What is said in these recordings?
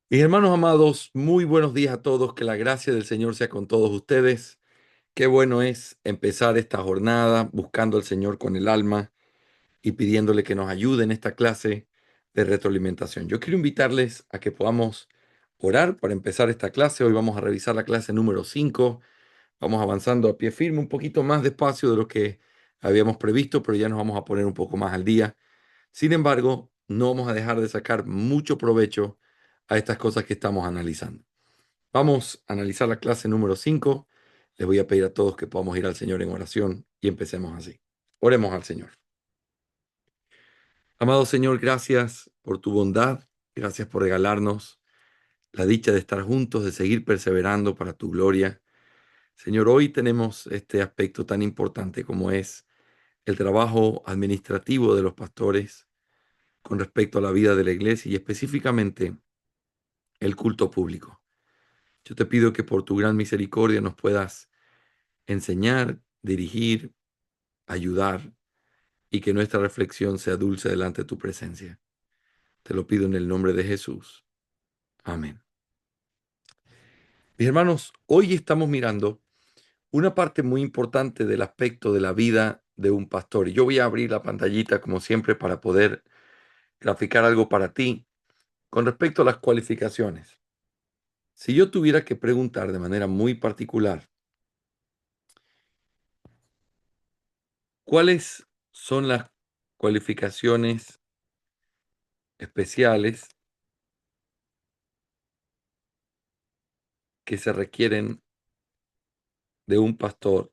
Mis hermanos amados, muy buenos días a todos, que la gracia del Señor sea con todos ustedes. Qué bueno es empezar esta jornada buscando al Señor con el alma y pidiéndole que nos ayude en esta clase de retroalimentación. Yo quiero invitarles a que podamos orar para empezar esta clase. Hoy vamos a revisar la clase número 5. Vamos avanzando a pie firme, un poquito más despacio de lo que habíamos previsto, pero ya nos vamos a poner un poco más al día. Sin embargo, no vamos a dejar de sacar mucho provecho a estas cosas que estamos analizando. Vamos a analizar la clase número 5. Les voy a pedir a todos que podamos ir al Señor en oración y empecemos así. Oremos al Señor. Amado Señor, gracias por tu bondad, gracias por regalarnos la dicha de estar juntos, de seguir perseverando para tu gloria. Señor, hoy tenemos este aspecto tan importante como es el trabajo administrativo de los pastores con respecto a la vida de la iglesia y específicamente el culto público. Yo te pido que por tu gran misericordia nos puedas enseñar, dirigir, ayudar y que nuestra reflexión sea dulce delante de tu presencia. Te lo pido en el nombre de Jesús. Amén. Mis hermanos, hoy estamos mirando una parte muy importante del aspecto de la vida de un pastor. Y yo voy a abrir la pantallita como siempre para poder graficar algo para ti con respecto a las cualificaciones. Si yo tuviera que preguntar de manera muy particular, ¿cuáles son las cualificaciones especiales que se requieren de un pastor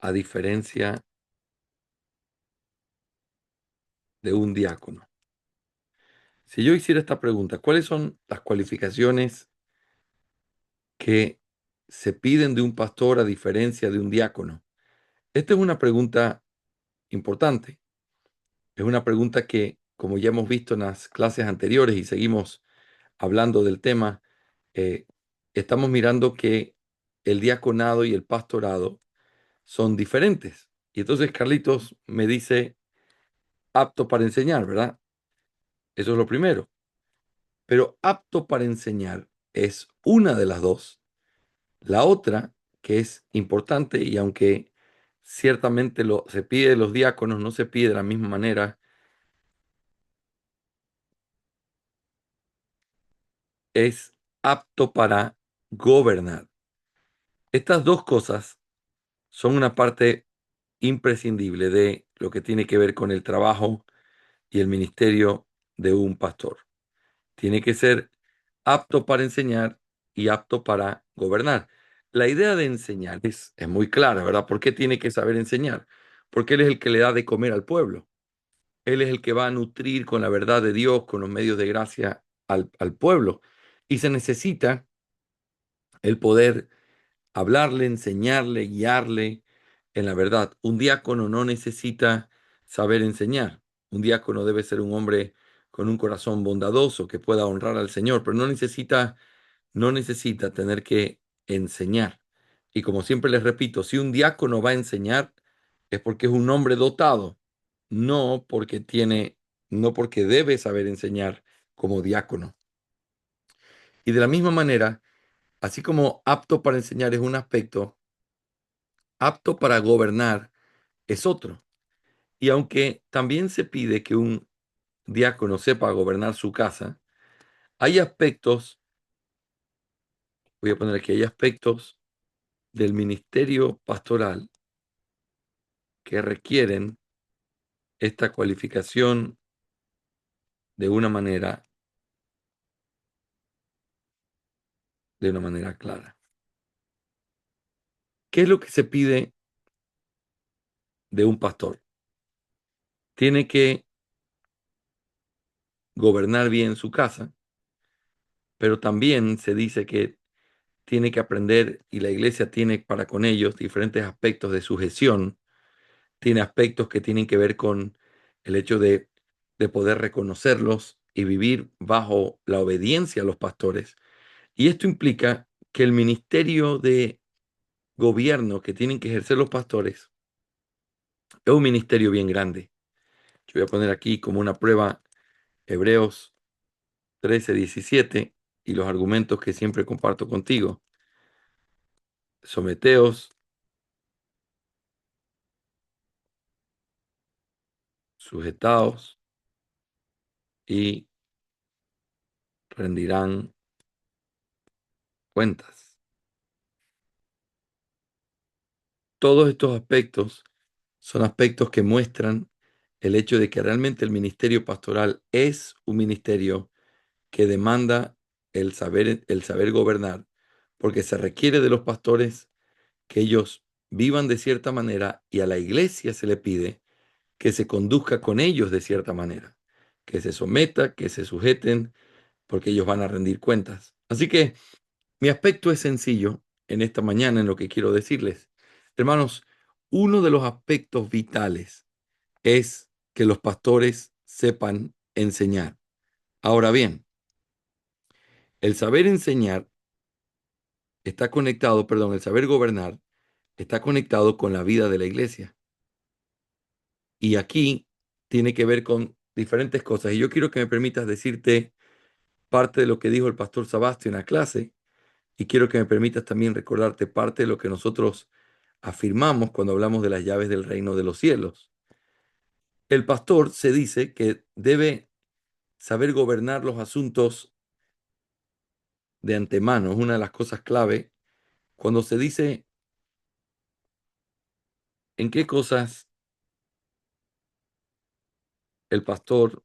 a diferencia de un diácono? Si yo hiciera esta pregunta, ¿cuáles son las cualificaciones que se piden de un pastor a diferencia de un diácono? Esta es una pregunta importante. Es una pregunta que, como ya hemos visto en las clases anteriores y seguimos hablando del tema, eh, estamos mirando que el diaconado y el pastorado son diferentes. Y entonces Carlitos me dice apto para enseñar, ¿verdad? Eso es lo primero. Pero apto para enseñar es una de las dos. La otra, que es importante y aunque ciertamente se pide de los diáconos, no se pide de la misma manera, es apto para gobernar. Estas dos cosas son una parte imprescindible de lo que tiene que ver con el trabajo y el ministerio de un pastor. Tiene que ser apto para enseñar y apto para gobernar. La idea de enseñar es muy clara, ¿verdad? ¿Por qué tiene que saber enseñar? Porque Él es el que le da de comer al pueblo. Él es el que va a nutrir con la verdad de Dios, con los medios de gracia al pueblo. Y se necesita el poder hablarle, enseñarle, guiarle en la verdad. Un diácono no necesita saber enseñar. Un diácono debe ser un hombre con un corazón bondadoso que pueda honrar al Señor, pero no necesita tener que enseñar. Y como siempre les repito, si un diácono va a enseñar, es porque es un hombre dotado, no porque no porque debe saber enseñar como diácono. Y de la misma manera, así como apto para enseñar es un aspecto, apto para gobernar es otro. Y aunque también se pide que un diácono sepa gobernar su casa, hay aspectos, voy a poner aquí, hay aspectos del ministerio pastoral que requieren esta cualificación de una manera clara. ¿Qué es lo que se pide de un pastor? Tiene que gobernar bien su casa, pero también se dice que tiene que aprender y la iglesia tiene para con ellos diferentes aspectos de sujeción, tiene aspectos que tienen que ver con el hecho de poder reconocerlos y vivir bajo la obediencia a los pastores. Y esto implica que el ministerio de gobierno que tienen que ejercer los pastores es un ministerio bien grande. Yo voy a poner aquí como una prueba Hebreos 13:17 y los argumentos que siempre comparto contigo. Someteos, sujetaos y rendirán cuentas. Todos estos aspectos son aspectos que muestran el hecho de que realmente el ministerio pastoral es un ministerio que demanda el saber gobernar, porque se requiere de los pastores que ellos vivan de cierta manera y a la iglesia se le pide que se conduzca con ellos de cierta manera, que se someta, que se sujeten, porque ellos van a rendir cuentas. Así que mi aspecto es sencillo en esta mañana en lo que quiero decirles. Hermanos, uno de los aspectos vitales es que los pastores sepan enseñar. Ahora bien, el saber enseñar está conectado, perdón, el saber gobernar está conectado con la vida de la iglesia. Y aquí tiene que ver con diferentes cosas. Y yo quiero que me permitas decirte parte de lo que dijo el pastor Sabastio en la clase y quiero que me permitas también recordarte parte de lo que nosotros afirmamos cuando hablamos de las llaves del reino de los cielos. El pastor se dice que debe saber gobernar los asuntos de antemano. Es una de las cosas clave cuando se dice en qué cosas el pastor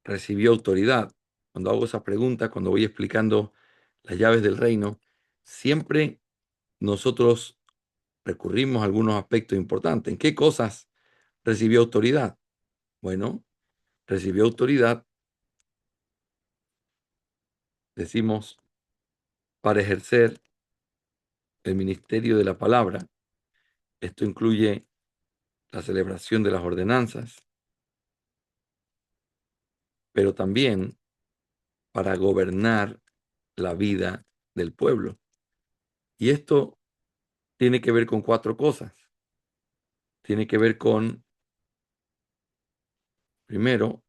recibió autoridad. Cuando hago esa pregunta, cuando voy explicando las llaves del reino, siempre nosotros recurrimos a algunos aspectos importantes. ¿En qué cosas recibió autoridad? Bueno, recibió autoridad, decimos, para ejercer el ministerio de la palabra. Esto incluye la celebración de las ordenanzas, pero también para gobernar la vida del pueblo. Y esto tiene que ver con cuatro cosas. Tiene que ver con, primero,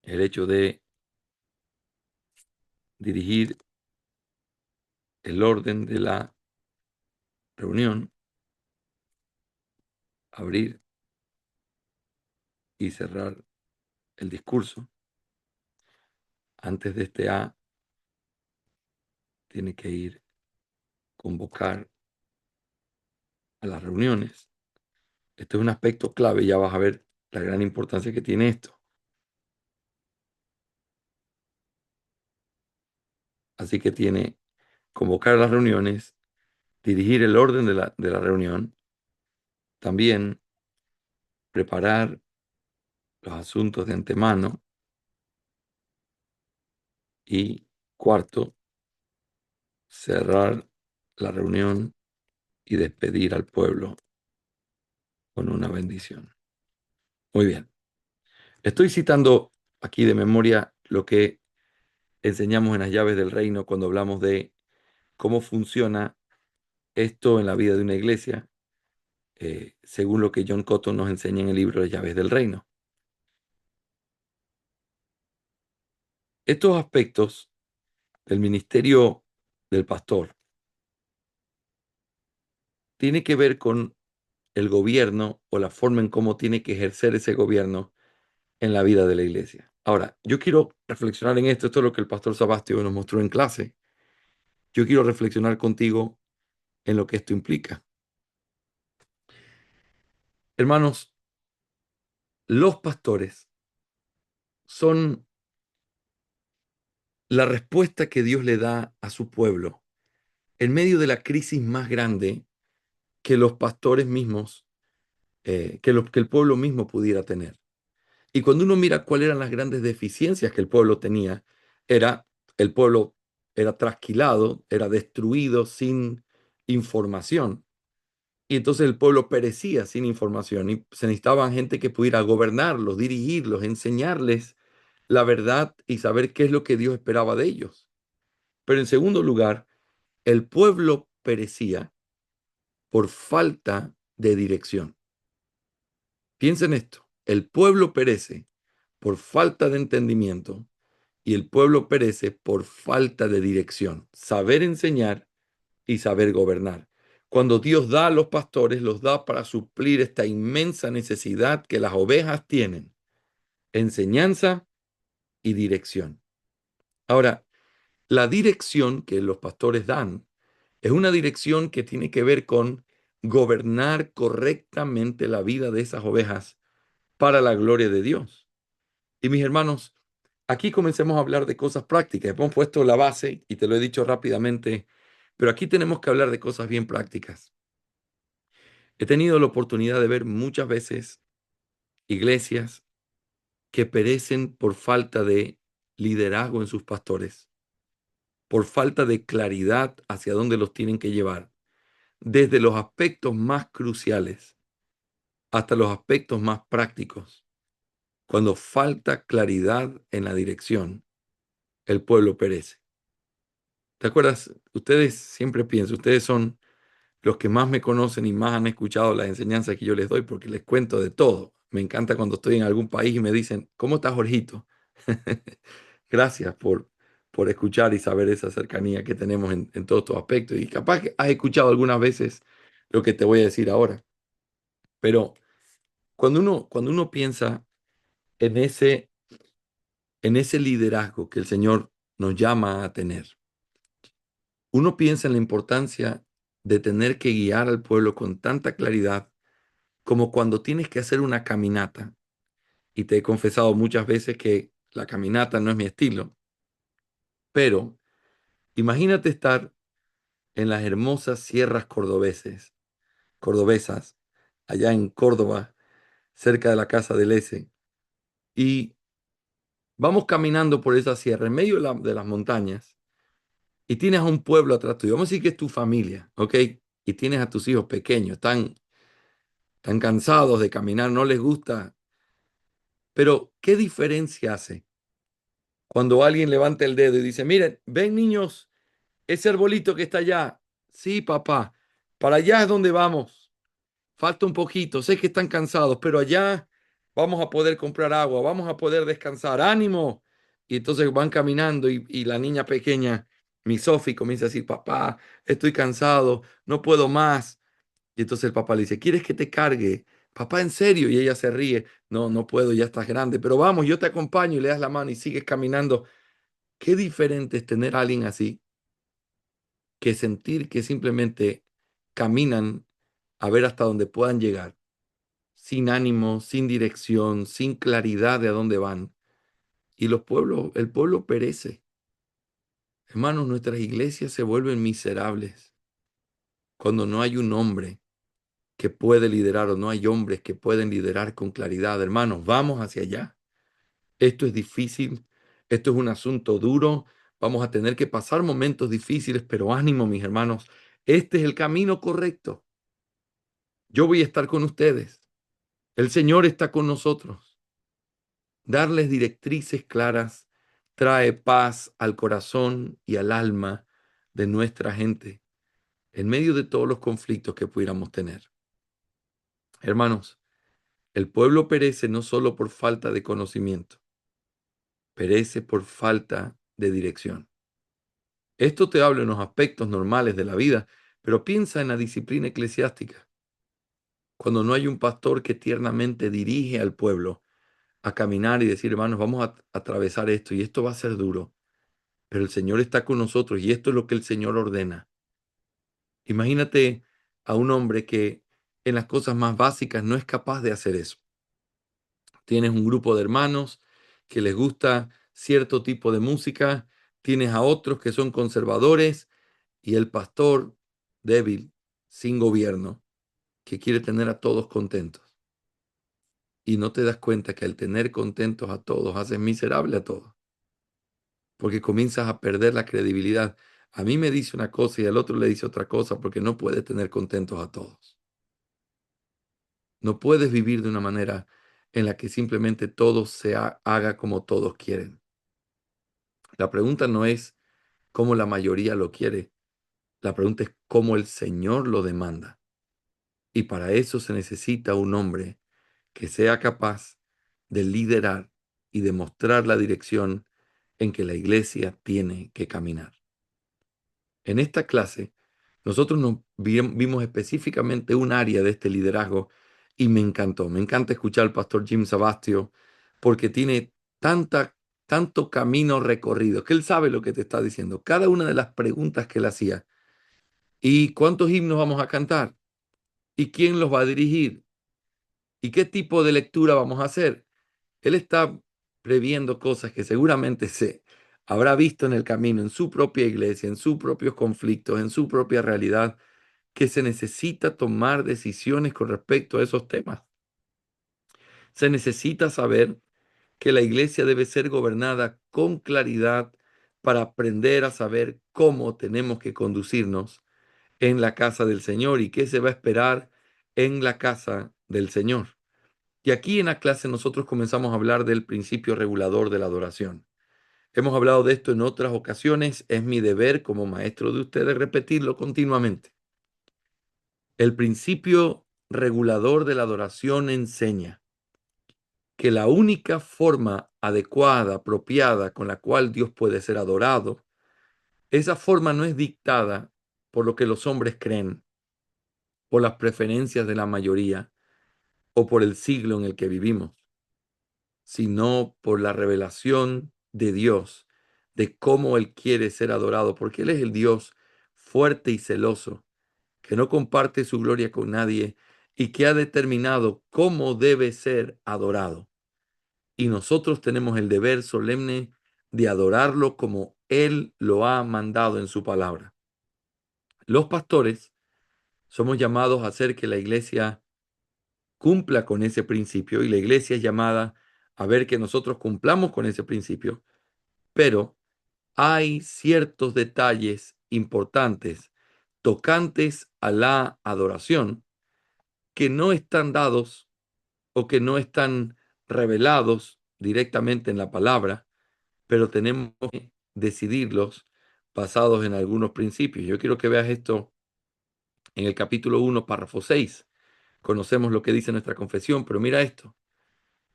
el hecho de dirigir el orden de la reunión, abrir y cerrar el discurso. Antes de este A, tiene que ir convocar a las reuniones. Este es un aspecto clave, ya vas a ver la gran importancia que tiene esto. Así que tiene convocar a las reuniones, dirigir el orden de la reunión, también preparar los asuntos de antemano y cuarto, cerrar la reunión y despedir al pueblo con una bendición. Muy bien. Estoy citando aquí de memoria lo que enseñamos en las llaves del reino cuando hablamos de cómo funciona esto en la vida de una iglesia, según lo que John Cotton nos enseña en el libro Las llaves del reino. Estos aspectos del ministerio del pastor tiene que ver con el gobierno o la forma en cómo tiene que ejercer ese gobierno en la vida de la iglesia. Ahora, yo quiero reflexionar en esto. Esto es lo que el pastor Sabastio nos mostró en clase. Yo quiero reflexionar contigo en lo que esto implica. Hermanos, los pastores son la respuesta que Dios le da a su pueblo en medio de la crisis más grande que los pastores mismos, que el pueblo mismo pudiera tener. Y cuando uno mira cuáles eran las grandes deficiencias que el pueblo tenía, el pueblo era trasquilado, era destruido sin información. Y entonces el pueblo perecía sin información y se necesitaban gente que pudiera gobernarlos, dirigirlos, enseñarles la verdad y saber qué es lo que Dios esperaba de ellos. Pero en segundo lugar, el pueblo perecía por falta de dirección. Piensa en esto, el pueblo perece por falta de entendimiento y el pueblo perece por falta de dirección, saber enseñar y saber gobernar. Cuando Dios da a los pastores, los da para suplir esta inmensa necesidad que las ovejas tienen, enseñanza y dirección. Ahora, la dirección que los pastores dan es una dirección que tiene que ver con gobernar correctamente la vida de esas ovejas para la gloria de Dios. Y mis hermanos, aquí comencemos a hablar de cosas prácticas. Hemos puesto la base y te lo he dicho rápidamente, pero aquí tenemos que hablar de cosas bien prácticas. He tenido la oportunidad de ver muchas veces iglesias que perecen por falta de liderazgo en sus pastores, por falta de claridad hacia dónde los tienen que llevar, desde los aspectos más cruciales hasta los aspectos más prácticos. Cuando falta claridad en la dirección, el pueblo perece. ¿Te acuerdas? Ustedes siempre piensan, ustedes son los que más me conocen y más han escuchado las enseñanzas que yo les doy porque les cuento de todo. Me encanta cuando estoy en algún país y me dicen, ¿cómo estás, Jorgito? Gracias por escuchar y saber esa cercanía que tenemos en todos estos aspectos. Y capaz que has escuchado algunas veces lo que te voy a decir ahora. Pero cuando uno piensa en ese liderazgo que el Señor nos llama a tener, uno piensa en la importancia de tener que guiar al pueblo con tanta claridad como cuando tienes que hacer una caminata. Y te he confesado muchas veces que la caminata no es mi estilo, pero imagínate estar en las hermosas sierras cordobesas, allá en Córdoba, cerca de la casa del S, y vamos caminando por esa sierra, en medio de las montañas, y tienes a un pueblo atrás tuyo. Vamos a decir que es tu familia, ¿ok? Y tienes a tus hijos pequeños, están cansados de caminar, no les gusta. Pero, ¿qué diferencia hace cuando alguien levanta el dedo y dice, miren, ven niños, ese arbolito que está allá? Sí, papá, para allá es donde vamos. Falta un poquito, sé que están cansados, pero allá vamos a poder comprar agua, vamos a poder descansar, ánimo. Y entonces van caminando y la niña pequeña, mi Sofi, comienza a decir, papá, estoy cansado, no puedo más. Y entonces el papá le dice, ¿quieres que te cargue? Papá, ¿en serio? Y ella se ríe, no, no puedo, ya estás grande, pero vamos, yo te acompaño y le das la mano y sigues caminando. Qué diferente es tener a alguien así que sentir que simplemente caminan a ver hasta dónde puedan llegar sin ánimo, sin dirección, sin claridad de a dónde van. Y el pueblo perece. Hermanos, nuestras iglesias se vuelven miserables cuando no hay un hombre que puede liderar o no hay hombres que pueden liderar con claridad. Hermanos, vamos hacia allá. Esto es difícil, esto es un asunto duro. Vamos a tener que pasar momentos difíciles, pero ánimo, mis hermanos. Este es el camino correcto. Yo voy a estar con ustedes. El Señor está con nosotros. Darles directrices claras trae paz al corazón y al alma de nuestra gente en medio de todos los conflictos que pudiéramos tener. Hermanos, el pueblo perece no solo por falta de conocimiento, perece por falta de dirección. Esto te hablo en los aspectos normales de la vida, pero piensa en la disciplina eclesiástica. Cuando no hay un pastor que tiernamente dirige al pueblo a caminar y decir, hermanos, vamos a atravesar esto y esto va a ser duro. Pero el Señor está con nosotros y esto es lo que el Señor ordena. Imagínate a un hombre que en las cosas más básicas no es capaz de hacer eso. Tienes un grupo de hermanos que les gusta cierto tipo de música, tienes a otros que son conservadores y el pastor débil, sin gobierno, que quiere tener a todos contentos. Y no te das cuenta que al tener contentos a todos, haces miserable a todos. Porque comienzas a perder la credibilidad. A mí me dice una cosa y al otro le dice otra cosa porque no puedes tener contentos a todos. No puedes vivir de una manera en la que simplemente todo se haga como todos quieren. La pregunta no es cómo la mayoría lo quiere. La pregunta es cómo el Señor lo demanda. Y para eso se necesita un hombre que sea capaz de liderar y de mostrar la dirección en que la iglesia tiene que caminar. En esta clase, nosotros vimos específicamente un área de este liderazgo y me encantó. Me encanta escuchar al pastor Jim Sabastio porque tiene tanto camino recorrido, que él sabe lo que te está diciendo. Cada una de las preguntas que él hacía. ¿Y cuántos himnos vamos a cantar? ¿Y quién los va a dirigir? ¿Y qué tipo de lectura vamos a hacer? Él está previendo cosas que seguramente se habrá visto en el camino, en su propia iglesia, en sus propios conflictos, en su propia realidad, que se necesita tomar decisiones con respecto a esos temas. Se necesita saber que la iglesia debe ser gobernada con claridad para aprender a saber cómo tenemos que conducirnos en la casa del Señor y qué se va a esperar en la casa del Señor. Y aquí en la clase nosotros comenzamos a hablar del principio regulador de la adoración. Hemos hablado de esto en otras ocasiones, es mi deber como maestro de ustedes repetirlo continuamente. El principio regulador de la adoración enseña que la única forma adecuada, apropiada, con la cual Dios puede ser adorado, esa forma no es dictada por lo que los hombres creen, por las preferencias de la mayoría o por el siglo en el que vivimos, sino por la revelación de Dios, de cómo Él quiere ser adorado, porque Él es el Dios fuerte y celoso, que no comparte su gloria con nadie y que ha determinado cómo debe ser adorado. Y nosotros tenemos el deber solemne de adorarlo como Él lo ha mandado en su palabra. Los pastores somos llamados a hacer que la iglesia cumpla con ese principio y la iglesia es llamada a ver que nosotros cumplamos con ese principio, pero hay ciertos detalles importantes tocantes a la adoración que no están dados o que no están revelados directamente en la palabra, pero tenemos que decidirlos basados en algunos principios. Yo quiero que veas esto en el capítulo 1, párrafo 6. Conocemos lo que dice nuestra confesión, pero mira esto.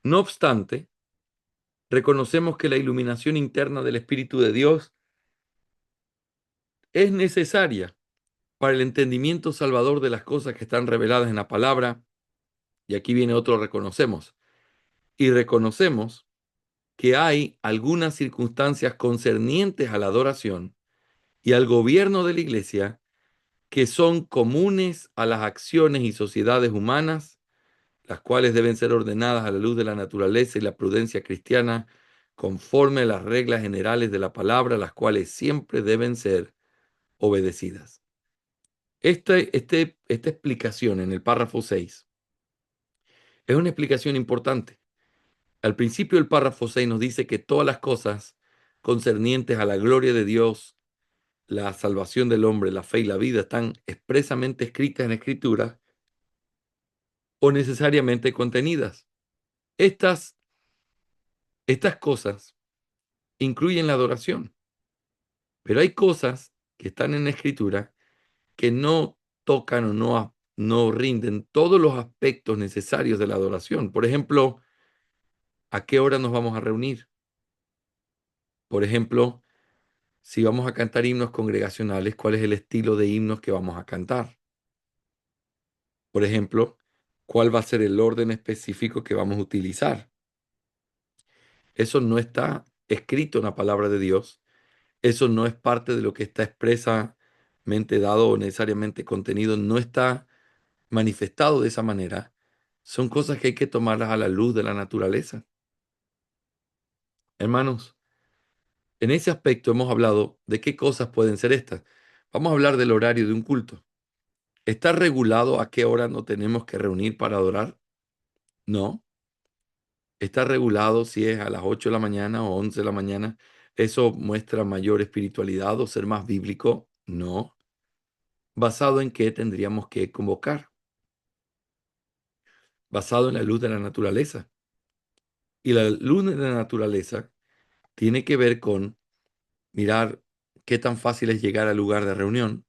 No obstante, reconocemos que la iluminación interna del Espíritu de Dios es necesaria para el entendimiento salvador de las cosas que están reveladas en la palabra. Y aquí viene otro reconocemos. Y reconocemos que hay algunas circunstancias concernientes a la adoración y al gobierno de la iglesia que son comunes a las acciones y sociedades humanas, las cuales deben ser ordenadas a la luz de la naturaleza y la prudencia cristiana, conforme a las reglas generales de la palabra, las cuales siempre deben ser obedecidas. Esta explicación en el párrafo 6 es una explicación importante. Al principio del párrafo 6 nos dice que todas las cosas concernientes a la gloria de Dios, la salvación del hombre, la fe y la vida están expresamente escritas en la Escritura o necesariamente contenidas. Estas, estas cosas incluyen la adoración, pero hay cosas que están en la Escritura que no tocan o no rinden todos los aspectos necesarios de la adoración. Por ejemplo, ¿a qué hora nos vamos a reunir? Por ejemplo, si vamos a cantar himnos congregacionales, ¿cuál es el estilo de himnos que vamos a cantar? Por ejemplo, ¿cuál va a ser el orden específico que vamos a utilizar? Eso no está escrito en la palabra de Dios. Eso no es parte de lo que está expresamente dado o necesariamente contenido. No está manifestado de esa manera. Son cosas que hay que tomarlas a la luz de la naturaleza. Hermanos, en ese aspecto hemos hablado de qué cosas pueden ser estas. Vamos a hablar del horario de un culto. ¿Está regulado a qué hora no tenemos que reunir para adorar? No. ¿Está regulado si es a las 8 de la mañana o 11 de la mañana? ¿Eso muestra mayor espiritualidad o ser más bíblico? No. ¿Basado en qué tendríamos que convocar? Basado en la luz de la naturaleza. Y la luz de la naturaleza tiene que ver con mirar qué tan fácil es llegar al lugar de reunión,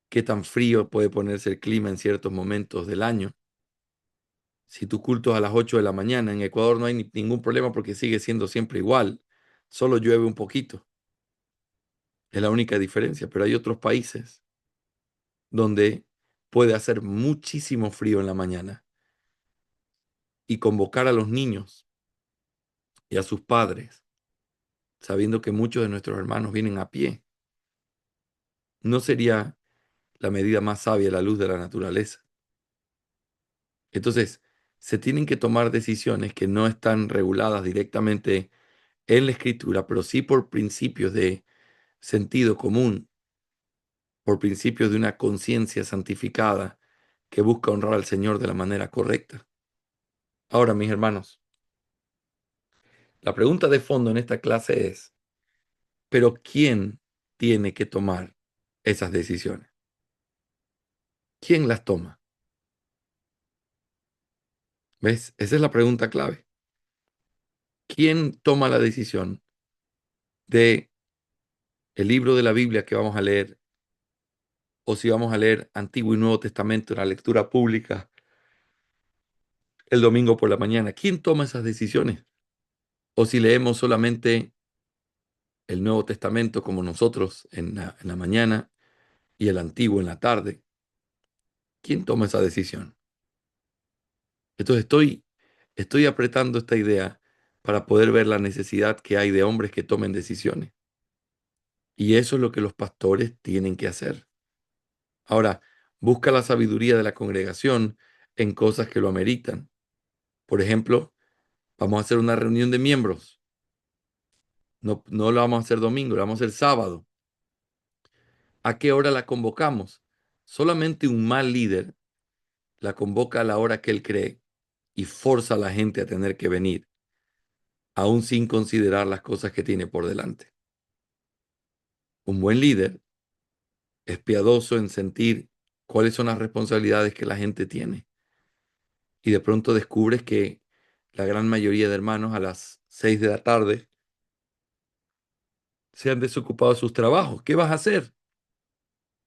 qué tan frío puede ponerse el clima en ciertos momentos del año. Si tu culto es a las 8 de la mañana, en Ecuador no hay ningún problema porque sigue siendo siempre igual. solo llueve un poquito. Es la única diferencia, pero hay otros países donde puede hacer muchísimo frío en la mañana y convocar a los niños y a sus padres, sabiendo que muchos de nuestros hermanos vienen a pie. ¿No sería la medida más sabia a la luz de la naturaleza? Entonces, se tienen que tomar decisiones que no están reguladas directamente en la escritura, pero sí por principios de sentido común, por principios de una conciencia santificada que busca honrar al Señor de la manera correcta. Ahora, mis hermanos, la pregunta de fondo en esta clase es, ¿pero quién tiene que tomar esas decisiones? ¿Quién las toma? ¿Ves? Esa es la pregunta clave. ¿Quién toma la decisión de el libro de la Biblia que vamos a leer o si vamos a leer Antiguo y Nuevo Testamento en la lectura pública el domingo por la mañana? ¿Quién toma esas decisiones? O si leemos solamente el Nuevo Testamento como nosotros en la mañana y el Antiguo en la tarde. ¿Quién toma esa decisión? Entonces estoy apretando esta idea para poder ver la necesidad que hay de hombres que tomen decisiones. Y eso es lo que los pastores tienen que hacer. Ahora, busca la sabiduría de la congregación en cosas que lo ameritan. Por ejemplo, vamos a hacer una reunión de miembros. No, no lo vamos a hacer domingo, lo vamos a hacer sábado. ¿A qué hora la convocamos? Solamente un mal líder la convoca a la hora que él cree y forza a la gente a tener que venir, aún sin considerar las cosas que tiene por delante. Un buen líder es piadoso en sentir cuáles son las responsabilidades que la gente tiene. Y de pronto descubres que la gran mayoría de hermanos a las 6 de la tarde se han desocupado de sus trabajos. ¿Qué vas a hacer?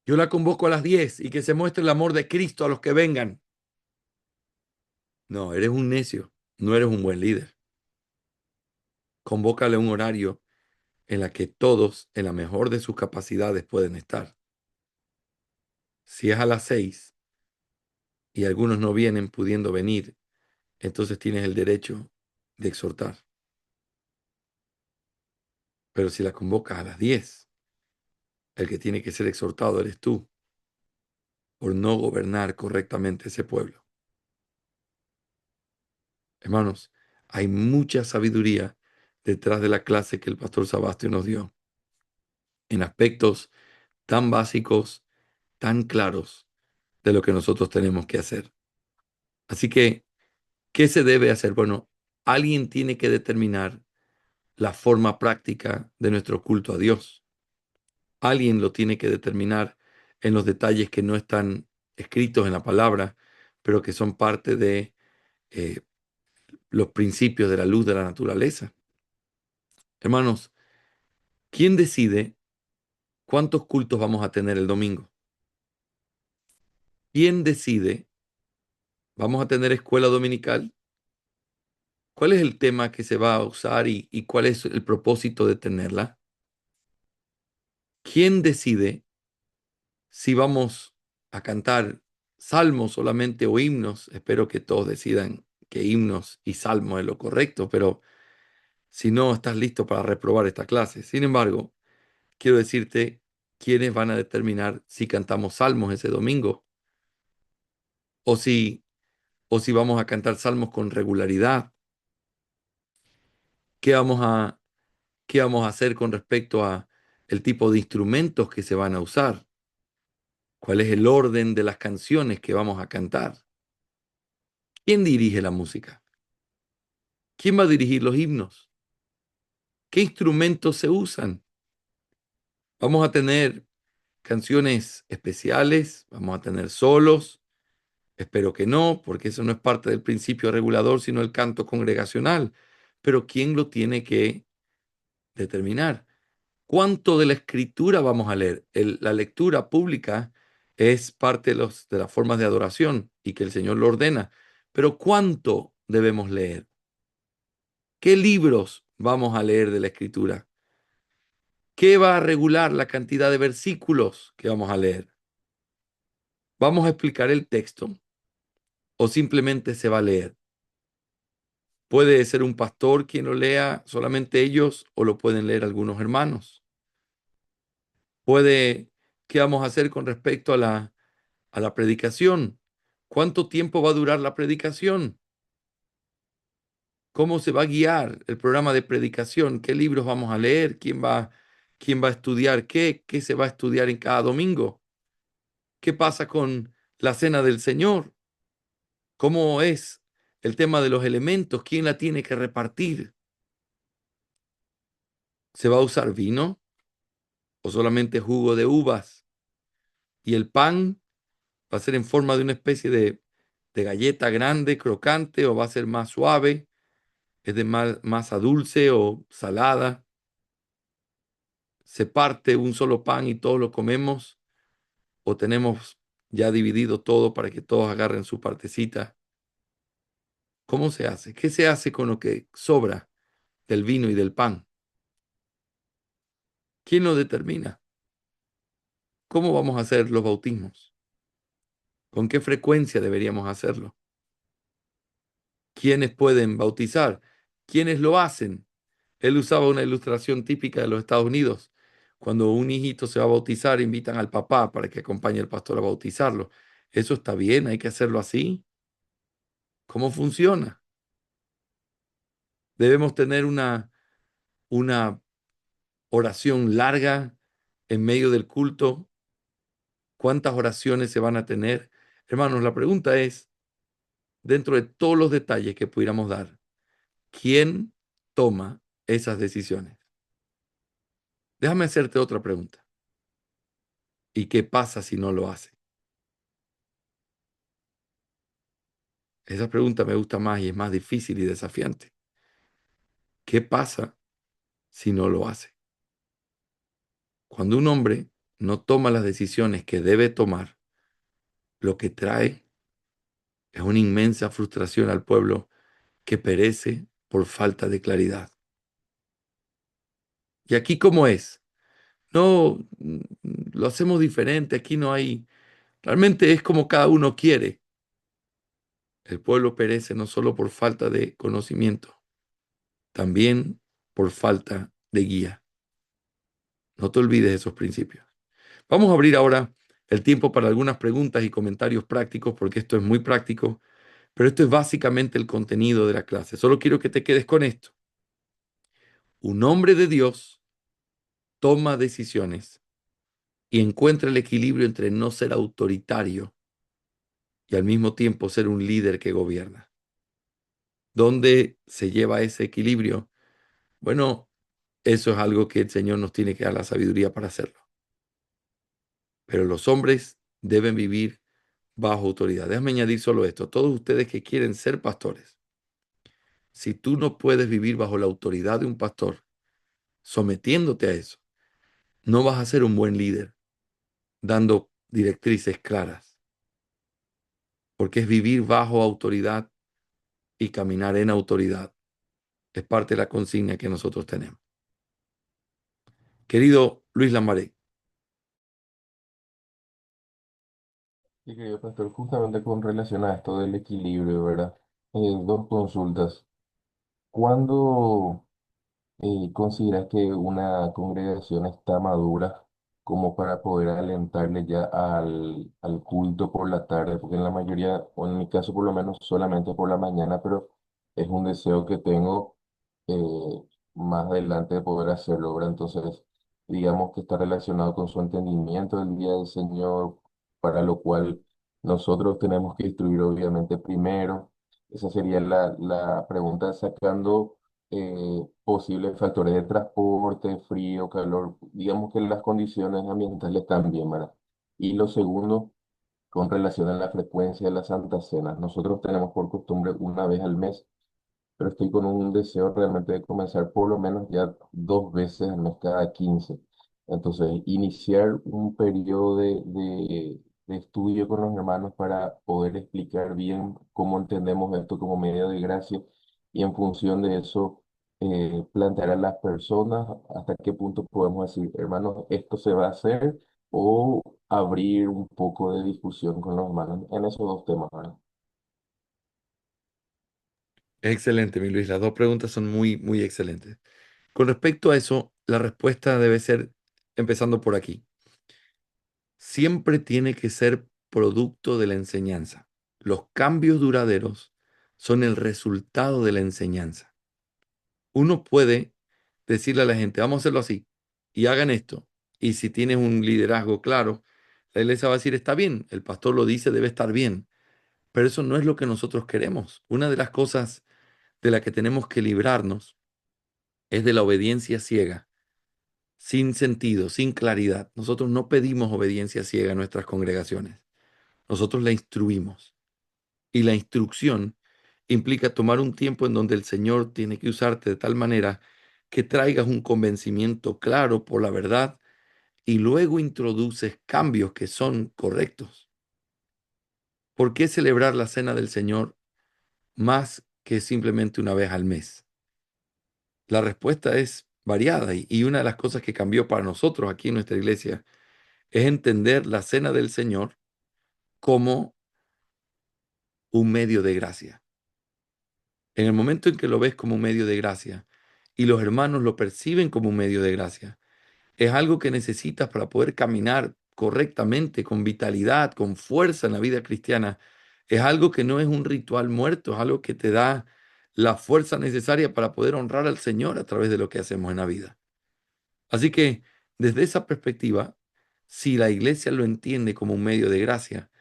Yo la convoco a las 10 y que se muestre el amor de Cristo a los que vengan. No, eres un necio, no eres un buen líder. Convócale un horario en la que todos, en la mejor de sus capacidades, pueden estar. Si es a las 6 y algunos no vienen pudiendo venir, entonces tienes el derecho de exhortar. Pero si la convocas a las 10, el que tiene que ser exhortado eres tú por no gobernar correctamente ese pueblo. Hermanos, hay mucha sabiduría detrás de la clase que el pastor Sabastio nos dio, en aspectos tan básicos, tan claros de lo que nosotros tenemos que hacer. Así que, ¿qué se debe hacer? Bueno, alguien tiene que determinar la forma práctica de nuestro culto a Dios. Alguien lo tiene que determinar en los detalles que no están escritos en la palabra, pero que son parte de eh, los principios de la luz de la naturaleza. Hermanos, ¿quién decide cuántos cultos vamos a tener el domingo? ¿Quién decide? ¿Vamos a tener escuela dominical? ¿Cuál es el tema que se va a usar y cuál es el propósito de tenerla? ¿Quién decide si vamos a cantar salmos solamente o himnos? Espero que todos decidan que himnos y salmos es lo correcto, pero si no, estás listo para reprobar esta clase. Sin embargo, quiero decirte quiénes van a determinar si cantamos salmos ese domingo o si, o si vamos a cantar salmos con regularidad. ¿Qué vamos a, qué vamos a hacer con respecto a el tipo de instrumentos que se van a usar? ¿Cuál es el orden de las canciones que vamos a cantar? ¿Quién dirige la música? ¿Quién va a dirigir los himnos? ¿Qué instrumentos se usan? ¿Vamos a tener canciones especiales? ¿Vamos a tener solos? Espero que no, porque eso no es parte del principio regulador, sino el canto congregacional. Pero ¿quién lo tiene que determinar? ¿Cuánto de la escritura vamos a leer? La lectura pública es parte de las formas de adoración y que el Señor lo ordena. Pero ¿cuánto debemos leer? ¿Qué libros vamos a leer de la Escritura? ¿Qué va a regular la cantidad de versículos que vamos a leer? ¿Vamos a explicar el texto o simplemente se va a leer? Puede ser un pastor quien lo lea solamente ellos o lo pueden leer algunos hermanos. ¿Qué vamos a hacer con respecto a la predicación? ¿Cuánto tiempo va a durar la predicación? ¿Cómo se va a guiar el programa de predicación? ¿Qué libros vamos a leer? ¿Quién va a estudiar qué? ¿Qué se va a estudiar en cada domingo? ¿Qué pasa con la cena del Señor? ¿Cómo es el tema de los elementos? ¿Quién la tiene que repartir? ¿Se va a usar vino o solamente jugo de uvas? ¿Y el pan va a ser en forma de una especie de galleta grande, crocante, o va a ser más suave? ¿Es de masa dulce o salada? ¿Se parte un solo pan y todos lo comemos? ¿O tenemos ya dividido todo para que todos agarren su partecita? ¿Cómo se hace? ¿Qué se hace con lo que sobra del vino y del pan? ¿Quién lo determina? ¿Cómo vamos a hacer los bautismos? ¿Con qué frecuencia deberíamos hacerlo? ¿Quiénes pueden bautizar? ¿Quiénes lo hacen? Él usaba una ilustración típica de los Estados Unidos. Cuando un hijito se va a bautizar, invitan al papá para que acompañe al pastor a bautizarlo. ¿Eso está bien? ¿Hay que hacerlo así? ¿Cómo funciona? Debemos tener una oración larga en medio del culto. ¿Cuántas oraciones se van a tener? Hermanos, la pregunta es, dentro de todos los detalles que pudiéramos dar, ¿quién toma esas decisiones? Déjame hacerte otra pregunta. ¿Y qué pasa si no lo hace? Esa pregunta me gusta más y es más difícil y desafiante. ¿Qué pasa si no lo hace? Cuando un hombre no toma las decisiones que debe tomar, lo que trae es una inmensa frustración al pueblo que perece por falta de claridad. ¿Y aquí cómo es? No, lo hacemos diferente, aquí no hay, realmente es como cada uno quiere. El pueblo perece no solo por falta de conocimiento, también por falta de guía. No te olvides de esos principios. Vamos a abrir ahora el tiempo para algunas preguntas y comentarios prácticos, porque esto es muy práctico, pero esto es básicamente el contenido de la clase. Solo quiero que te quedes con esto. Un hombre de Dios toma decisiones y encuentra el equilibrio entre no ser autoritario y al mismo tiempo ser un líder que gobierna. ¿Dónde se lleva ese equilibrio? Bueno, eso es algo que el Señor nos tiene que dar la sabiduría para hacerlo. Pero los hombres deben vivir bajo autoridad. Déjame añadir solo esto. Todos ustedes que quieren ser pastores, si tú no puedes vivir bajo la autoridad de un pastor, sometiéndote a eso, no vas a ser un buen líder, dando directrices claras, porque es vivir bajo autoridad y caminar en autoridad. Es parte de la consigna que nosotros tenemos. Querido Luis Lambaré, Y querido pastor, justamente con relación a esto del equilibrio, ¿verdad? Dos consultas. ¿Cuándo consideras que una congregación está madura como para poder alentarle ya al culto por la tarde? Porque en la mayoría, o en mi caso por lo menos, solamente por la mañana, pero es un deseo que tengo más adelante de poder hacerlo, ¿verdad? Entonces, digamos que está relacionado con su entendimiento del día del Señor, para lo cual nosotros tenemos que instruir obviamente primero. Esa sería la pregunta, sacando posibles factores de transporte, frío, calor, digamos que las condiciones ambientales también, ¿verdad? Y lo segundo, con relación a la frecuencia de la Santa Cena. Nosotros tenemos por costumbre una vez al mes, pero estoy con un deseo realmente de comenzar por lo menos ya dos veces al mes cada 15. Entonces, iniciar un periodo de estudio con los hermanos para poder explicar bien cómo entendemos esto como medio de gracia y en función de eso plantear a las personas hasta qué punto podemos decir, hermanos, esto se va a hacer, o abrir un poco de discusión con los hermanos en esos dos temas, ¿verdad? Excelente, mi Luis. Las dos preguntas son muy, muy excelentes. Con respecto a eso, la respuesta debe ser empezando por aquí. Siempre tiene que ser producto de la enseñanza. Los cambios duraderos son el resultado de la enseñanza. Uno puede decirle a la gente, vamos a hacerlo así, y hagan esto. Y si tienes un liderazgo claro, la iglesia va a decir, está bien, el pastor lo dice, debe estar bien. Pero eso no es lo que nosotros queremos. Una de las cosas de la que tenemos que librarnos es de la obediencia ciega, sin sentido, sin claridad. Nosotros no pedimos obediencia ciega a nuestras congregaciones. Nosotros la instruimos. Y la instrucción implica tomar un tiempo en donde el Señor tiene que usarte de tal manera que traigas un convencimiento claro por la verdad y luego introduces cambios que son correctos. ¿Por qué celebrar la cena del Señor más que simplemente una vez al mes? La respuesta es variada y una de las cosas que cambió para nosotros aquí en nuestra iglesia es entender la cena del Señor como un medio de gracia. En el momento en que lo ves como un medio de gracia y los hermanos lo perciben como un medio de gracia, es algo que necesitas para poder caminar correctamente, con vitalidad, con fuerza en la vida cristiana. Es algo que no es un ritual muerto, es algo que te da la fuerza necesaria para poder honrar al Señor a través de lo que hacemos en la vida. Así que desde esa perspectiva, si la iglesia lo entiende como un medio de gracia,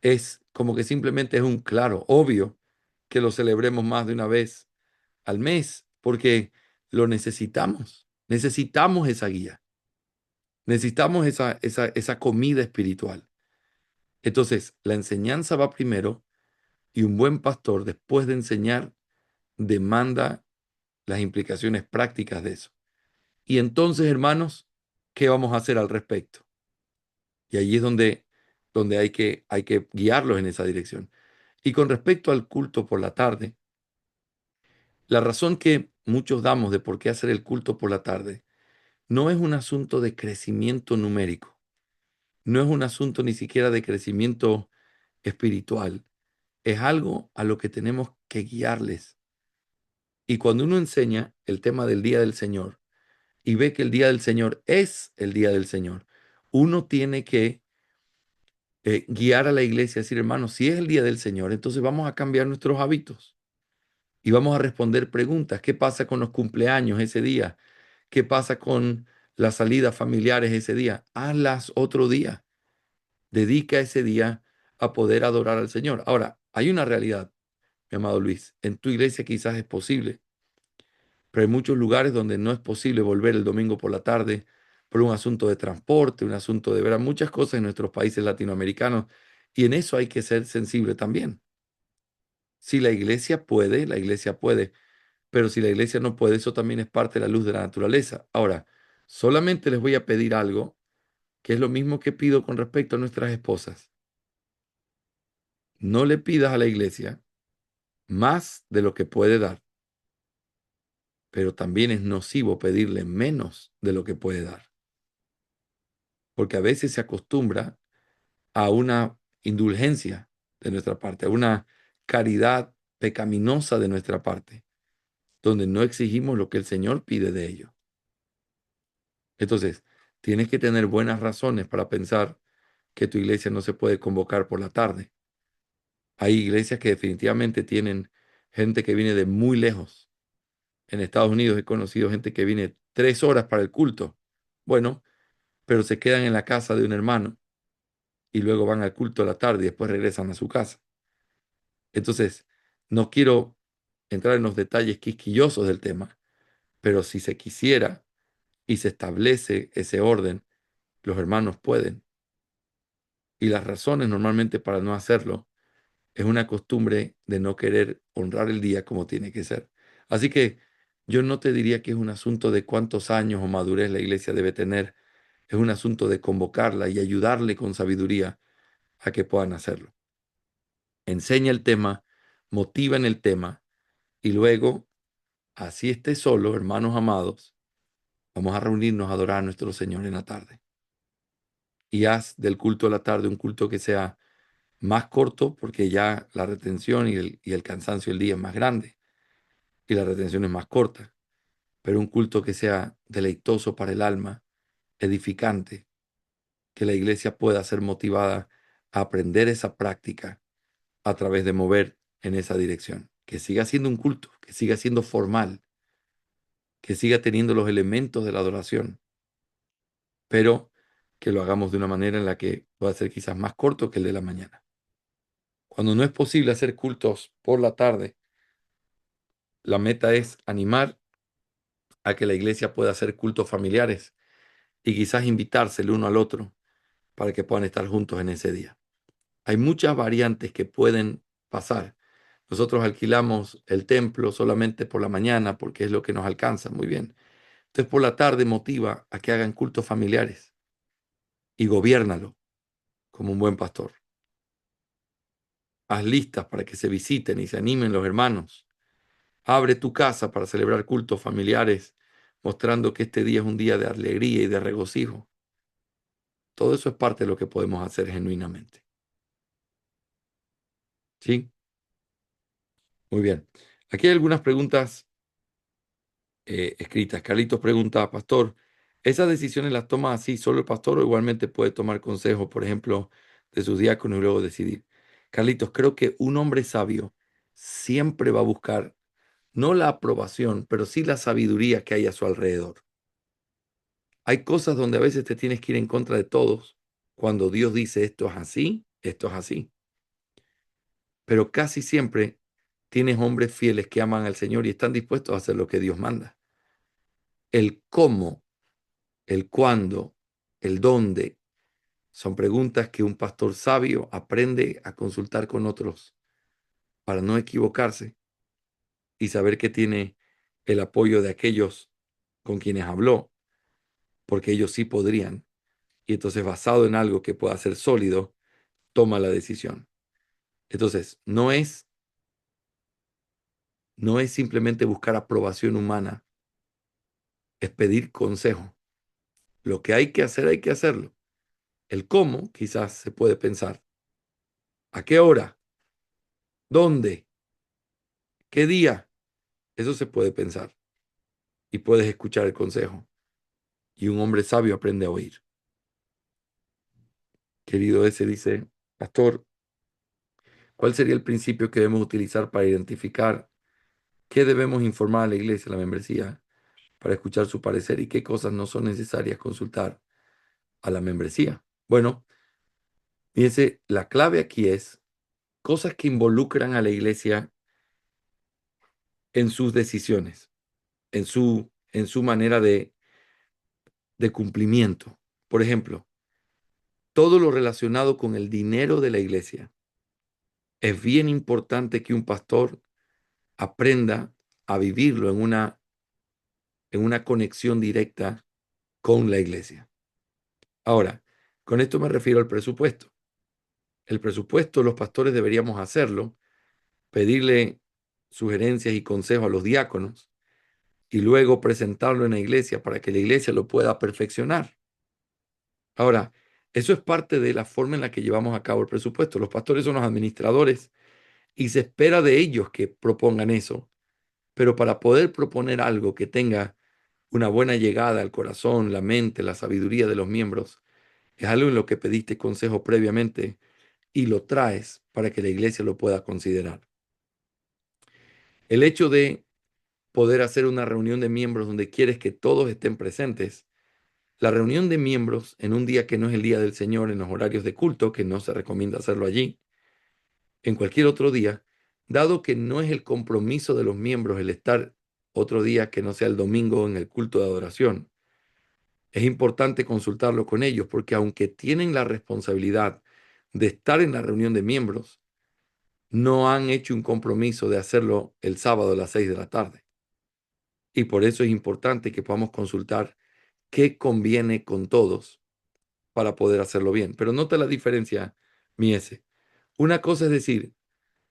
es como que simplemente es un claro, obvio que lo celebremos más de una vez al mes, porque lo necesitamos. Necesitamos esa guía, necesitamos esa comida espiritual. Entonces, la enseñanza va primero y un buen pastor, después de enseñar, demanda las implicaciones prácticas de eso. Y entonces, hermanos, ¿qué vamos a hacer al respecto? Y allí es donde hay que guiarlos en esa dirección. Y con respecto al culto por la tarde, la razón que muchos damos de por qué hacer el culto por la tarde no es un asunto de crecimiento numérico, no es un asunto ni siquiera de crecimiento espiritual, es algo a lo que tenemos que guiarles. Y cuando uno enseña el tema del día del Señor y ve que el día del Señor es el día del Señor, uno tiene que guiar a la iglesia, decir, hermanos, si es el día del Señor, entonces vamos a cambiar nuestros hábitos y vamos a responder preguntas. ¿Qué pasa con los cumpleaños ese día? ¿Qué pasa con las salidas familiares ese día? Hazlas otro día. Dedica ese día a poder adorar al Señor. Ahora, hay una realidad, mi amado Luis. En tu iglesia quizás es posible, pero hay muchos lugares donde no es posible volver el domingo por la tarde por un asunto de transporte, un asunto de ver a muchas cosas en nuestros países latinoamericanos. Y en eso hay que ser sensible también. Si la iglesia puede, la iglesia puede. Pero si la iglesia no puede, eso también es parte de la luz de la naturaleza. Ahora, solamente les voy a pedir algo, que es lo mismo que pido con respecto a nuestras esposas. No le pidas a la iglesia más de lo que puede dar, pero también es nocivo pedirle menos de lo que puede dar, porque a veces se acostumbra a una indulgencia de nuestra parte, a una caridad pecaminosa de nuestra parte, donde no exigimos lo que el Señor pide de ello. Entonces, tienes que tener buenas razones para pensar que tu iglesia no se puede convocar por la tarde. Hay iglesias que definitivamente tienen gente que viene de muy lejos. En Estados Unidos he conocido gente que viene 3 horas para el culto. Bueno, pero se quedan en la casa de un hermano y luego van al culto a la tarde y después regresan a su casa. Entonces, no quiero entrar en los detalles quisquillosos del tema, pero si se quisiera y se establece ese orden, los hermanos pueden. Y las razones normalmente para no hacerlo es una costumbre de no querer honrar el día como tiene que ser. Así que yo no te diría que es un asunto de cuántos años o madurez la iglesia debe tener, es un asunto de convocarla y ayudarle con sabiduría a que puedan hacerlo. Enseña el tema, motiva en el tema y luego así esté solo, hermanos amados, vamos a reunirnos a adorar a nuestro Señor en la tarde. Y haz del culto de la tarde un culto que sea más corto, porque ya la retención y el cansancio del día es más grande y la retención es más corta, pero un culto que sea deleitoso para el alma, edificante, que la iglesia pueda ser motivada a aprender esa práctica a través de mover en esa dirección. Que siga siendo un culto, que siga siendo formal, que siga teniendo los elementos de la adoración, pero que lo hagamos de una manera en la que pueda ser quizás más corto que el de la mañana. Cuando no es posible hacer cultos por la tarde, la meta es animar a que la iglesia pueda hacer cultos familiares y quizás invitarse el uno al otro para que puedan estar juntos en ese día. Hay muchas variantes que pueden pasar. Nosotros alquilamos el templo solamente por la mañana porque es lo que nos alcanza, muy bien. Entonces por la tarde motiva a que hagan cultos familiares y gobiérnalo como un buen pastor. Haz listas para que se visiten y se animen los hermanos. Abre tu casa para celebrar cultos familiares, mostrando que este día es un día de alegría y de regocijo. Todo eso es parte de lo que podemos hacer genuinamente. ¿Sí? Muy bien. Aquí hay algunas preguntas escritas. Carlitos pregunta, Pastor, ¿esas decisiones las toma así solo el pastor o igualmente puede tomar consejo, por ejemplo, de sus diáconos y luego decidir? Carlitos, creo que un hombre sabio siempre va a buscar no la aprobación, pero sí la sabiduría que hay a su alrededor. Hay cosas donde a veces te tienes que ir en contra de todos cuando Dios dice esto es así, esto es así. Pero casi siempre tienes hombres fieles que aman al Señor y están dispuestos a hacer lo que Dios manda. El cómo, el cuándo, el dónde, son preguntas que un pastor sabio aprende a consultar con otros para no equivocarse y saber que tiene el apoyo de aquellos con quienes habló, porque ellos sí podrían. Y entonces, basado en algo que pueda ser sólido, toma la decisión. Entonces, no es simplemente buscar aprobación humana, es pedir consejo. Lo que hay que hacerlo. El cómo, quizás se puede pensar. ¿A qué hora? ¿Dónde? ¿Qué día? Eso se puede pensar. Y puedes escuchar el consejo. Y un hombre sabio aprende a oír. Querido ese dice, Pastor, ¿cuál sería el principio que debemos utilizar para identificar qué debemos informar a la iglesia, a la membresía, para escuchar su parecer y qué cosas no son necesarias consultar a la membresía? Bueno, fíjense, la clave aquí es cosas que involucran a la iglesia en sus decisiones, en su manera de cumplimiento. Por ejemplo, todo lo relacionado con el dinero de la iglesia. Es bien importante que un pastor aprenda a vivirlo en una conexión directa con la iglesia. Ahora, con esto me refiero al presupuesto. El presupuesto, los pastores deberíamos hacerlo, pedirle sugerencias y consejos a los diáconos y luego presentarlo en la iglesia para que la iglesia lo pueda perfeccionar. Ahora, eso es parte de la forma en la que llevamos a cabo el presupuesto. Los pastores son los administradores y se espera de ellos que propongan eso. Pero para poder proponer algo que tenga una buena llegada al corazón, la mente, la sabiduría de los miembros, es algo en lo que pediste consejo previamente y lo traes para que la iglesia lo pueda considerar. El hecho de poder hacer una reunión de miembros donde quieres que todos estén presentes, la reunión de miembros en un día que no es el día del Señor, en los horarios de culto, que no se recomienda hacerlo allí, en cualquier otro día, dado que no es el compromiso de los miembros el estar otro día que no sea el domingo en el culto de adoración, es importante consultarlo con ellos porque aunque tienen la responsabilidad de estar en la reunión de miembros, no han hecho un compromiso de hacerlo el sábado a las 6 de la tarde. Y por eso es importante que podamos consultar qué conviene con todos para poder hacerlo bien. Pero nota la diferencia, Mies. Una cosa es decir,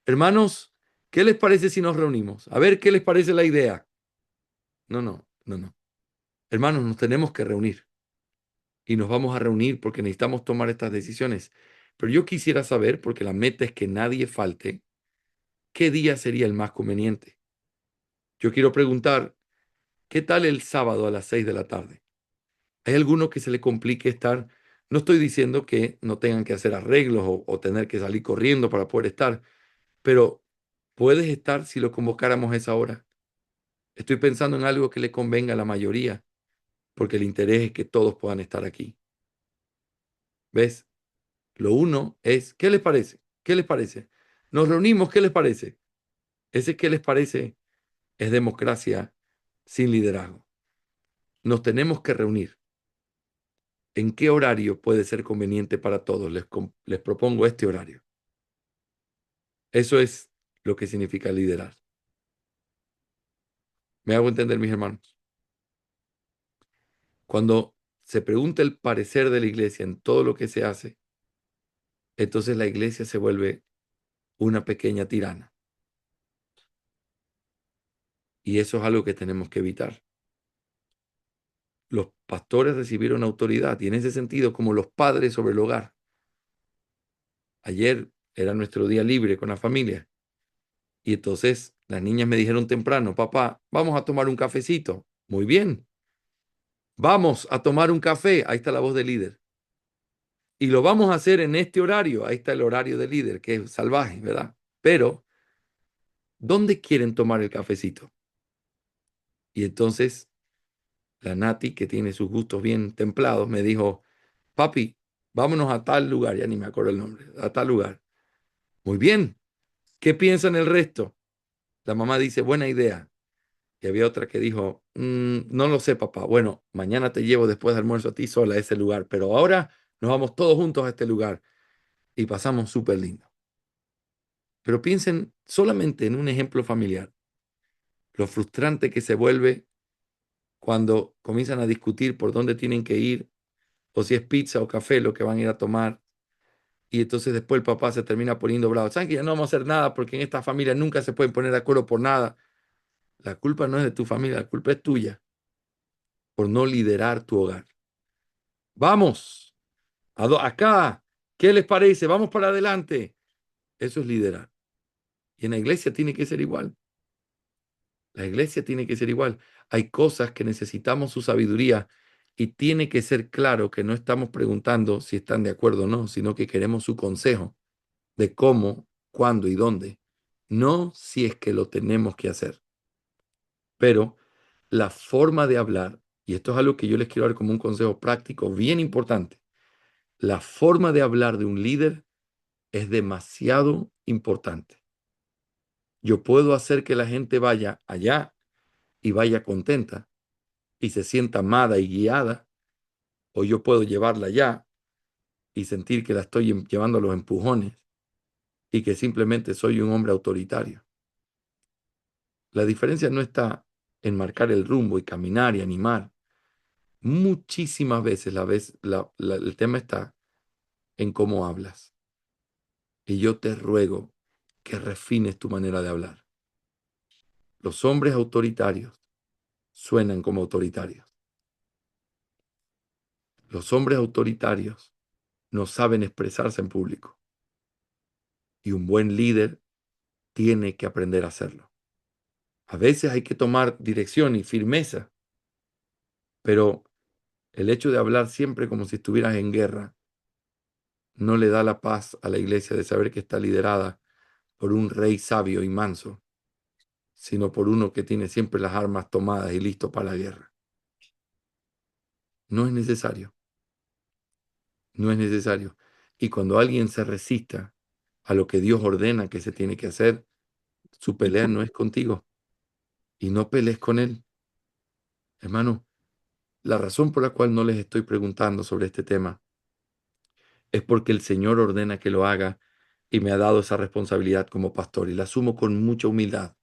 hermanos, ¿qué les parece si nos reunimos? A ver qué les parece la idea. no, no, no, no. Hermanos, nos tenemos que reunir y nos vamos a reunir porque necesitamos tomar estas decisiones. Pero yo quisiera saber, porque la meta es que nadie falte, ¿qué día sería el más conveniente? Yo quiero preguntar, ¿qué tal el sábado a las 6 de la tarde? ¿Hay alguno que se le complique estar? No estoy diciendo que no tengan que hacer arreglos o tener que salir corriendo para poder estar, pero puedes estar si lo convocáramos a esa hora. Estoy pensando en algo que le convenga a la mayoría, porque el interés es que todos puedan estar aquí. ¿Ves? Lo uno es, ¿qué les parece? ¿Qué les parece? Nos reunimos, ¿qué les parece? Ese ¿qué les parece? Es democracia sin liderazgo. Nos tenemos que reunir. ¿En qué horario puede ser conveniente para todos? Les propongo este horario. Eso es lo que significa liderar. ¿Me hago entender, mis hermanos? Cuando se pregunta el parecer de la iglesia en todo lo que se hace, entonces la iglesia se vuelve una pequeña tirana. Y eso es algo que tenemos que evitar. Los pastores recibieron autoridad y en ese sentido, como los padres sobre el hogar. Ayer era nuestro día libre con la familia y entonces las niñas me dijeron temprano, papá, vamos a tomar un cafecito. Muy bien, vamos a tomar un café. Ahí está la voz del líder. Y lo vamos a hacer en este horario. Ahí está el horario del líder, que es salvaje, ¿verdad? Pero, ¿dónde quieren tomar el cafecito? Y entonces la Nati, que tiene sus gustos bien templados, me dijo, papi, vámonos a tal lugar, ya ni me acuerdo el nombre, a tal lugar. Muy bien, ¿qué piensan el resto? La mamá dice, buena idea. Y había otra que dijo, no lo sé, papá. Bueno, mañana te llevo después de almuerzo a ti sola a ese lugar, pero ahora nos vamos todos juntos a este lugar y pasamos súper lindo. Pero piensen solamente en un ejemplo familiar, lo frustrante que se vuelve cuando comienzan a discutir por dónde tienen que ir, o si es pizza o café lo que van a ir a tomar, y entonces después el papá se termina poniendo bravo. ¿Saben que ya no vamos a hacer nada porque en esta familia nunca se pueden poner de acuerdo por nada? La culpa no es de tu familia, la culpa es tuya por no liderar tu hogar. Vamos, acá, ¿qué les parece? Vamos para adelante. Eso es liderar. Y en la iglesia tiene que ser igual. La iglesia tiene que ser igual. Hay cosas que necesitamos su sabiduría y tiene que ser claro que no estamos preguntando si están de acuerdo o no, sino que queremos su consejo de cómo, cuándo y dónde. No si es que lo tenemos que hacer. Pero la forma de hablar, y esto es algo que yo les quiero dar como un consejo práctico bien importante, la forma de hablar de un líder es demasiado importante. Yo puedo hacer que la gente vaya allá y vaya contenta y se sienta amada y guiada, o yo puedo llevarla allá y sentir que la estoy llevando a los empujones y que simplemente soy un hombre autoritario. La diferencia no está en marcar el rumbo y caminar y animar. Muchísimas veces el tema está en cómo hablas. Y yo te ruego que refines tu manera de hablar. Los hombres autoritarios suenan como autoritarios. Los hombres autoritarios no saben expresarse en público. Y un buen líder tiene que aprender a hacerlo. A veces hay que tomar dirección y firmeza, pero el hecho de hablar siempre como si estuvieras en guerra no le da la paz a la iglesia de saber que está liderada por un rey sabio y manso, sino por uno que tiene siempre las armas tomadas y listo para la guerra. No es necesario, no es necesario. Y cuando alguien se resista a lo que Dios ordena que se tiene que hacer, su pelea no es contigo y no pelees con él. Hermano, la razón por la cual no les estoy preguntando sobre este tema es porque el Señor ordena que lo haga y me ha dado esa responsabilidad como pastor y la asumo con mucha humildad.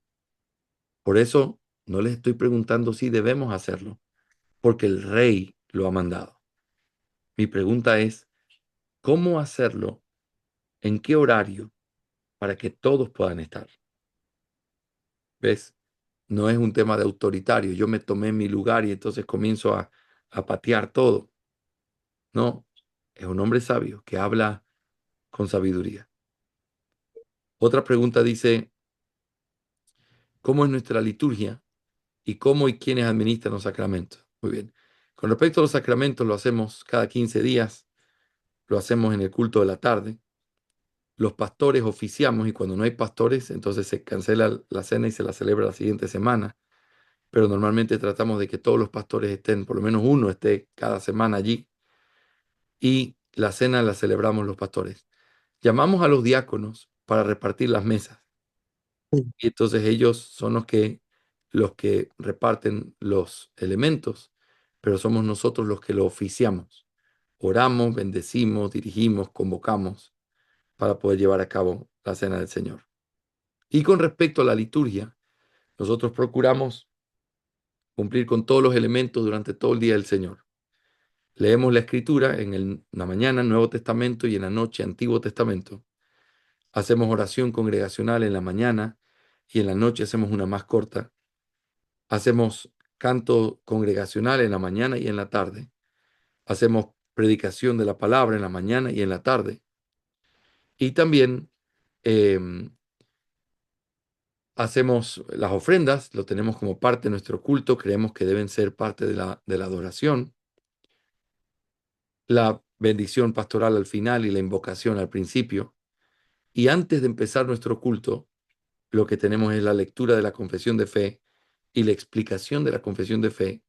Por eso no les estoy preguntando si debemos hacerlo, porque el rey lo ha mandado. Mi pregunta es, ¿cómo hacerlo? ¿En qué horario? Para que todos puedan estar. ¿Ves? No es un tema de autoritario. Yo me tomé mi lugar y entonces comienzo a patear todo. No, es un hombre sabio que habla con sabiduría. Otra pregunta dice, ¿cómo es nuestra liturgia y cómo y quiénes administran los sacramentos? Muy bien. Con respecto a los sacramentos, lo hacemos cada 15 días, lo hacemos en el culto de la tarde. Los pastores oficiamos y cuando no hay pastores, entonces se cancela la cena y se la celebra la siguiente semana. Pero normalmente tratamos de que todos los pastores estén, por lo menos uno esté cada semana allí y la cena la celebramos los pastores. Llamamos a los diáconos para repartir las mesas y entonces ellos son los que reparten los elementos, pero somos nosotros los que lo oficiamos. Oramos, bendecimos, dirigimos, convocamos para poder llevar a cabo la cena del Señor. Y con respecto a la liturgia, nosotros procuramos cumplir con todos los elementos durante todo el día del Señor. Leemos la Escritura en la mañana, Nuevo Testamento, y en la noche, Antiguo Testamento. Hacemos oración congregacional en la mañana y en la noche hacemos una más corta. Hacemos canto congregacional en la mañana y en la tarde. Hacemos predicación de la palabra en la mañana y en la tarde. Y también em, hacemos las ofrendas, lo tenemos como parte de nuestro culto, creemos que deben ser parte de la adoración. La bendición pastoral al final y la invocación al principio. Y antes de empezar nuestro culto, lo que tenemos es la lectura de la confesión de fe y la explicación de la confesión de fe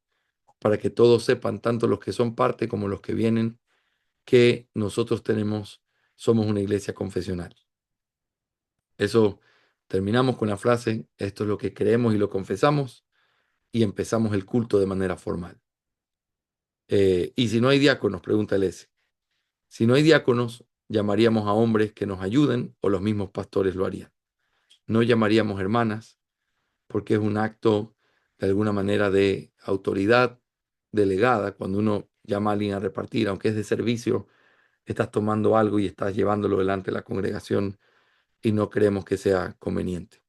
para que todos sepan, tanto los que son parte como los que vienen, que nosotros somos una iglesia confesional. Eso terminamos con la frase, esto es lo que creemos y lo confesamos, y empezamos el culto de manera formal. Y si no hay diáconos, pregunta el S. Si no hay diáconos, llamaríamos a hombres que nos ayuden o los mismos pastores lo harían. No llamaríamos hermanas porque es un acto de alguna manera de autoridad delegada. Cuando uno llama a alguien a repartir, aunque es de servicio, estás tomando algo y estás llevándolo delante de la congregación y no creemos que sea conveniente.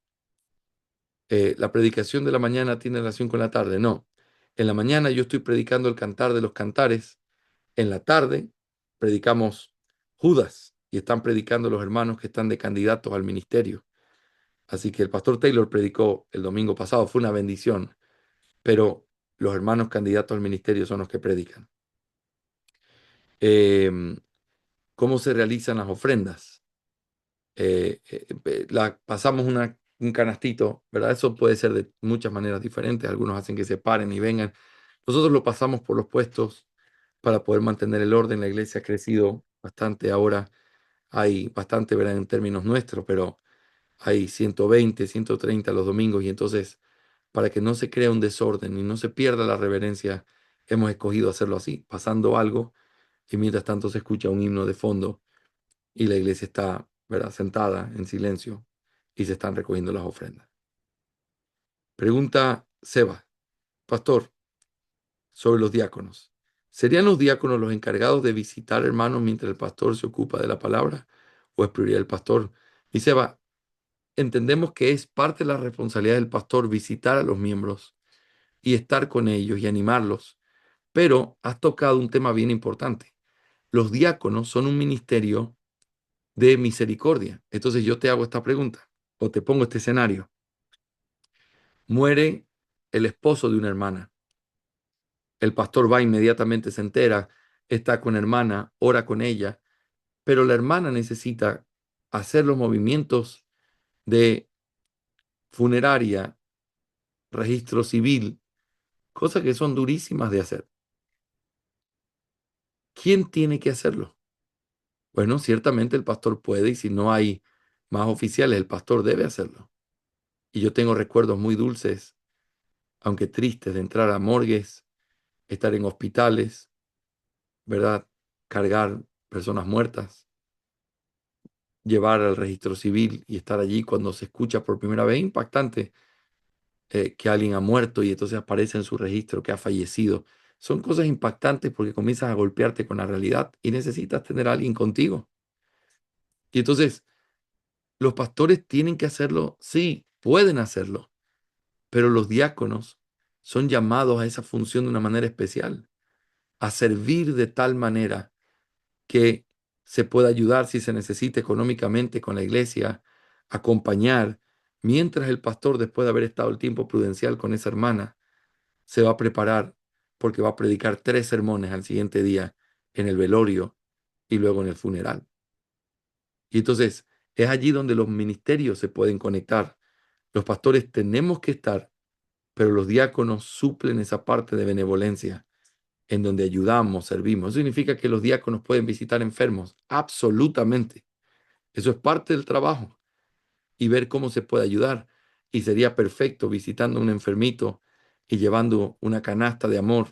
La predicación de la mañana tiene relación con la tarde. No. En la mañana yo estoy predicando el cantar de los cantares. En la tarde predicamos Judas y están predicando los hermanos que están de candidatos al ministerio. Así que el pastor Taylor predicó el domingo pasado, fue una bendición, pero los hermanos candidatos al ministerio son los que predican. Eh, ¿Cómo se realizan las ofrendas? Pasamos un canastito, ¿verdad? Eso puede ser de muchas maneras diferentes. Algunos hacen que se paren y vengan. Nosotros lo pasamos por los puestos para poder mantener el orden. La iglesia ha crecido bastante ahora. Hay bastante, ¿verdad? En términos nuestros, pero hay 120, 130 los domingos y entonces para que no se crea un desorden y no se pierda la reverencia, hemos escogido hacerlo así, pasando algo y mientras tanto se escucha un himno de fondo y la iglesia está, ¿verdad? Sentada en silencio y se están recogiendo las ofrendas. Pregunta Seba, pastor, sobre los diáconos. ¿Serían los diáconos los encargados de visitar hermanos mientras el pastor se ocupa de la palabra o es prioridad del pastor? Y Seba, entendemos que es parte de la responsabilidad del pastor visitar a los miembros y estar con ellos y animarlos, pero has tocado un tema bien importante. Los diáconos son un ministerio de misericordia. Entonces yo te hago esta pregunta o te pongo este escenario. Muere el esposo de una hermana. El pastor va inmediatamente, se entera, está con la hermana, ora con ella, pero la hermana necesita hacer los movimientos de funeraria, registro civil, cosas que son durísimas de hacer. ¿Quién tiene que hacerlo? Bueno, ciertamente el pastor puede y si no hay más oficiales, el pastor debe hacerlo. Y yo tengo recuerdos muy dulces, aunque tristes, de entrar a morgues, estar en hospitales, ¿verdad? Cargar personas muertas, llevar al registro civil y estar allí cuando se escucha por primera vez, impactante, que alguien ha muerto y entonces aparece en su registro que ha fallecido. Son cosas impactantes porque comienzas a golpearte con la realidad y necesitas tener a alguien contigo. Y entonces, los pastores tienen que hacerlo, sí, pueden hacerlo, pero los diáconos son llamados a esa función de una manera especial, a servir de tal manera que se pueda ayudar si se necesita económicamente con la iglesia, acompañar, mientras el pastor, después de haber estado el tiempo prudencial con esa hermana, se va a preparar porque va a predicar 3 sermones al siguiente día en el velorio y luego en el funeral. Y entonces es allí donde los ministerios se pueden conectar. Los pastores tenemos que estar, pero los diáconos suplen esa parte de benevolencia en donde ayudamos, servimos. Eso significa que los diáconos pueden visitar enfermos, absolutamente. Eso es parte del trabajo y ver cómo se puede ayudar. Y sería perfecto visitando a un enfermito y llevando una canasta de amor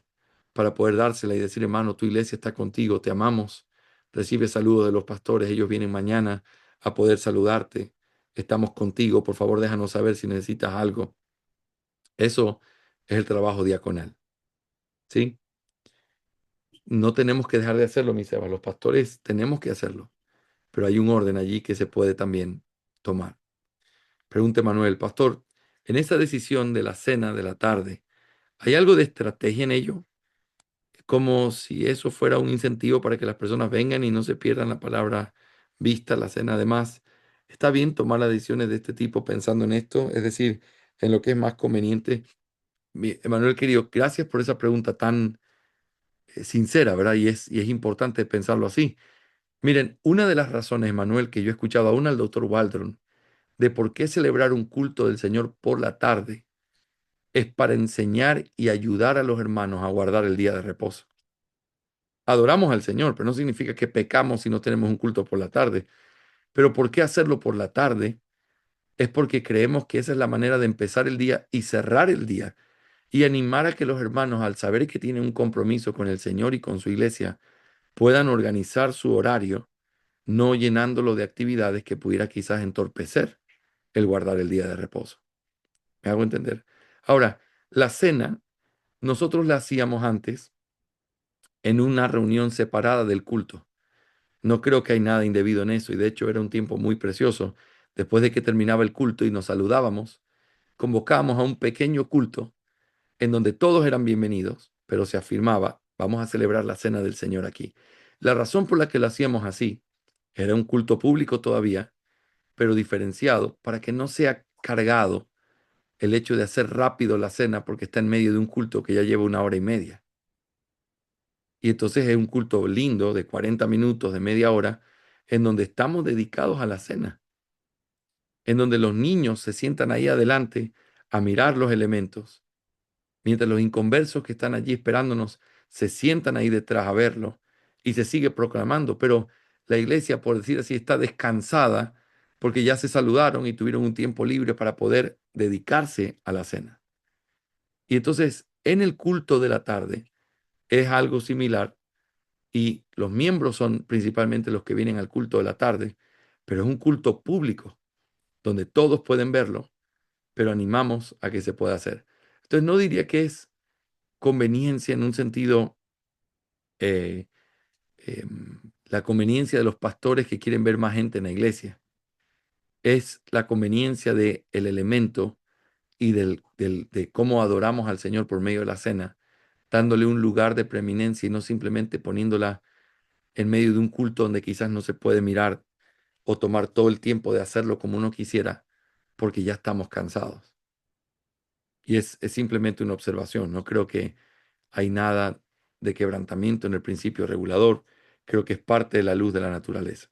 para poder dársela y decir, hermano, tu iglesia está contigo, te amamos. Recibe saludos de los pastores, ellos vienen mañana a poder saludarte. Estamos contigo, por favor, déjanos saber si necesitas algo. Eso es el trabajo diaconal, ¿sí? No tenemos que dejar de hacerlo, mis Sebas. Los pastores tenemos que hacerlo, pero hay un orden allí que se puede también tomar. Pregunta Manuel, pastor, en esa decisión de la cena de la tarde, ¿hay algo de estrategia en ello? Como si eso fuera un incentivo para que las personas vengan y no se pierdan la palabra vista, la cena. Además, ¿está bien tomar las decisiones de este tipo pensando en esto? Es decir, en lo que es más conveniente. Manuel querido, gracias por esa pregunta tan sincera, ¿verdad? Y es importante pensarlo así. Miren, una de las razones, Manuel, que yo he escuchado aún al doctor Waldron, de por qué celebrar un culto del Señor por la tarde es para enseñar y ayudar a los hermanos a guardar el día de reposo. Adoramos al Señor, pero no significa que pecamos si no tenemos un culto por la tarde. Pero ¿por qué hacerlo por la tarde? Es porque creemos que esa es la manera de empezar el día y cerrar el día y animar a que los hermanos, al saber que tienen un compromiso con el Señor y con su iglesia, puedan organizar su horario, no llenándolo de actividades que pudiera quizás entorpecer el guardar el día de reposo. ¿Me hago entender? Ahora, la cena, nosotros la hacíamos antes en una reunión separada del culto. No creo que hay nada indebido en eso y de hecho era un tiempo muy precioso. Después de que terminaba el culto y nos saludábamos, convocábamos a un pequeño culto en donde todos eran bienvenidos, pero se afirmaba, vamos a celebrar la cena del Señor aquí. La razón por la que lo hacíamos así era un culto público todavía, pero diferenciado para que no sea cargado el hecho de hacer rápido la cena porque está en medio de un culto que ya lleva 1 hora y media. Y entonces es un culto lindo de 40 minutos, de media hora, en donde estamos dedicados a la cena, en donde los niños se sientan ahí adelante a mirar los elementos, mientras los inconversos que están allí esperándonos se sientan ahí detrás a verlo y se sigue proclamando. Pero la iglesia, por decir así, está descansada porque ya se saludaron y tuvieron un tiempo libre para poder dedicarse a la cena. Y entonces, en el culto de la tarde es algo similar y los miembros son principalmente los que vienen al culto de la tarde, pero es un culto público donde todos pueden verlo, pero animamos a que se pueda hacer. Entonces, no diría que es conveniencia en un sentido, eh, la conveniencia de los pastores que quieren ver más gente en la iglesia. Es la conveniencia del elemento y de cómo adoramos al Señor por medio de la cena, dándole un lugar de preeminencia y no simplemente poniéndola en medio de un culto donde quizás no se puede mirar o tomar todo el tiempo de hacerlo como uno quisiera, porque ya estamos cansados. Y es simplemente una observación. No creo que hay nada de quebrantamiento en el principio regulador. Creo que es parte de la luz de la naturaleza.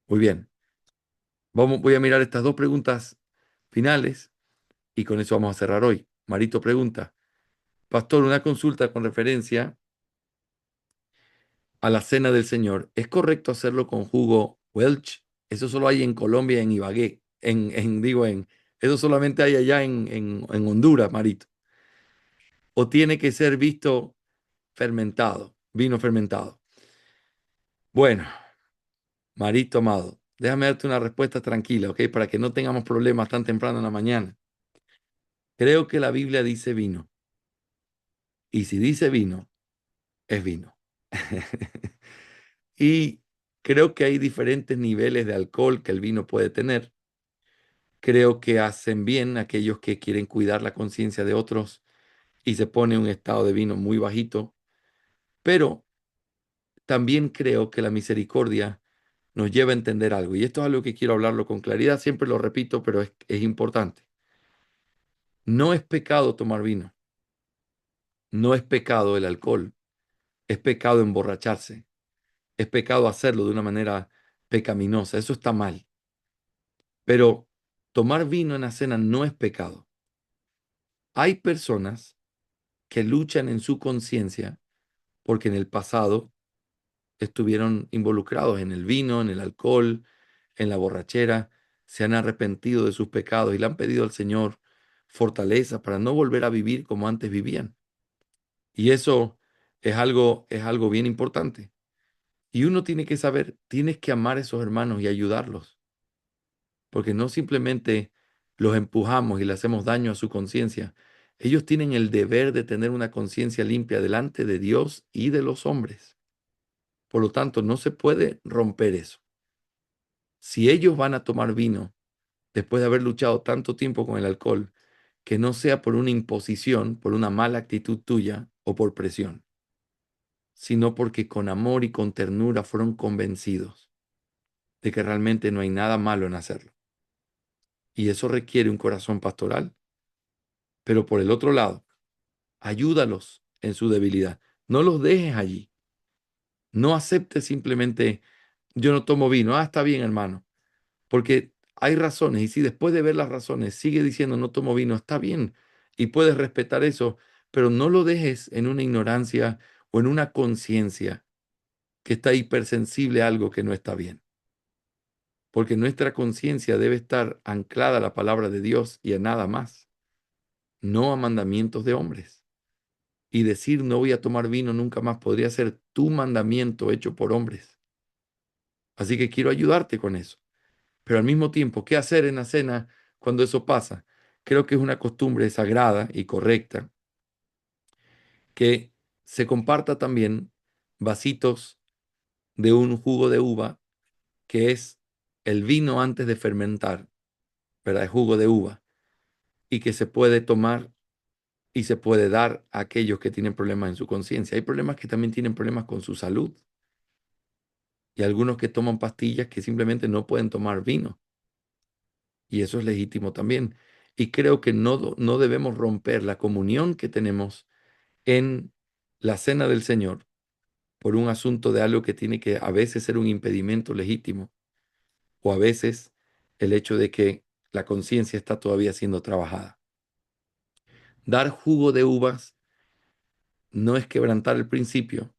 Muy bien. Voy a mirar estas 2 preguntas finales y con eso vamos a cerrar hoy. Marito pregunta, pastor, una consulta con referencia a la cena del Señor. ¿Es correcto hacerlo con jugo Welch? Eso solo hay en Colombia, en Ibagué. Eso solamente hay allá en Honduras, Marito. ¿O tiene que ser visto fermentado, vino fermentado? Bueno, Marito amado, déjame darte una respuesta tranquila, ¿ok? Para que no tengamos problemas tan temprano en la mañana. Creo que la Biblia dice vino. Y si dice vino, es vino. Y creo que hay diferentes niveles de alcohol que el vino puede tener. Creo que hacen bien aquellos que quieren cuidar la conciencia de otros y se pone un estado de vino muy bajito, pero también creo que la misericordia nos lleva a entender algo. Y esto es algo que quiero hablarlo con claridad, siempre lo repito, pero es importante. No es pecado tomar vino, no es pecado el alcohol, es pecado emborracharse, es pecado hacerlo de una manera pecaminosa, eso está mal. Pero tomar vino en la cena no es pecado. Hay personas que luchan en su conciencia porque en el pasado estuvieron involucrados en el vino, en el alcohol, en la borrachera, se han arrepentido de sus pecados y le han pedido al Señor fortaleza para no volver a vivir como antes vivían. Y eso es algo bien importante. Y uno tiene que saber, tienes que amar a esos hermanos y ayudarlos, porque no simplemente los empujamos y le hacemos daño a su conciencia. Ellos tienen el deber de tener una conciencia limpia delante de Dios y de los hombres. Por lo tanto, no se puede romper eso. Si ellos van a tomar vino después de haber luchado tanto tiempo con el alcohol, que no sea por una imposición, por una mala actitud tuya o por presión, sino porque con amor y con ternura fueron convencidos de que realmente no hay nada malo en hacerlo. Y eso requiere un corazón pastoral. Pero por el otro lado, ayúdalos en su debilidad. No los dejes allí. No aceptes simplemente, yo no tomo vino. Ah, está bien, hermano. Porque hay razones. Y si después de ver las razones sigue diciendo no tomo vino, está bien. Y puedes respetar eso. Pero no lo dejes en una ignorancia o en una conciencia que está hipersensible a algo que no está bien. Porque nuestra conciencia debe estar anclada a la palabra de Dios y a nada más, no a mandamientos de hombres. Y decir no voy a tomar vino nunca más podría ser tu mandamiento hecho por hombres. Así que quiero ayudarte con eso. Pero al mismo tiempo, ¿qué hacer en la cena cuando eso pasa? Creo que es una costumbre sagrada y correcta que se comparta también vasitos de un jugo de uva, que es el vino antes de fermentar, ¿verdad? El jugo de uva, y que se puede tomar y se puede dar a aquellos que tienen problemas en su conciencia. Hay problemas que también tienen problemas con su salud y algunos que toman pastillas que simplemente no pueden tomar vino y eso es legítimo también. Y creo que no debemos romper la comunión que tenemos en la cena del Señor por un asunto de algo que tiene que a veces ser un impedimento legítimo o a veces el hecho de que la conciencia está todavía siendo trabajada. Dar jugo de uvas no es quebrantar el principio,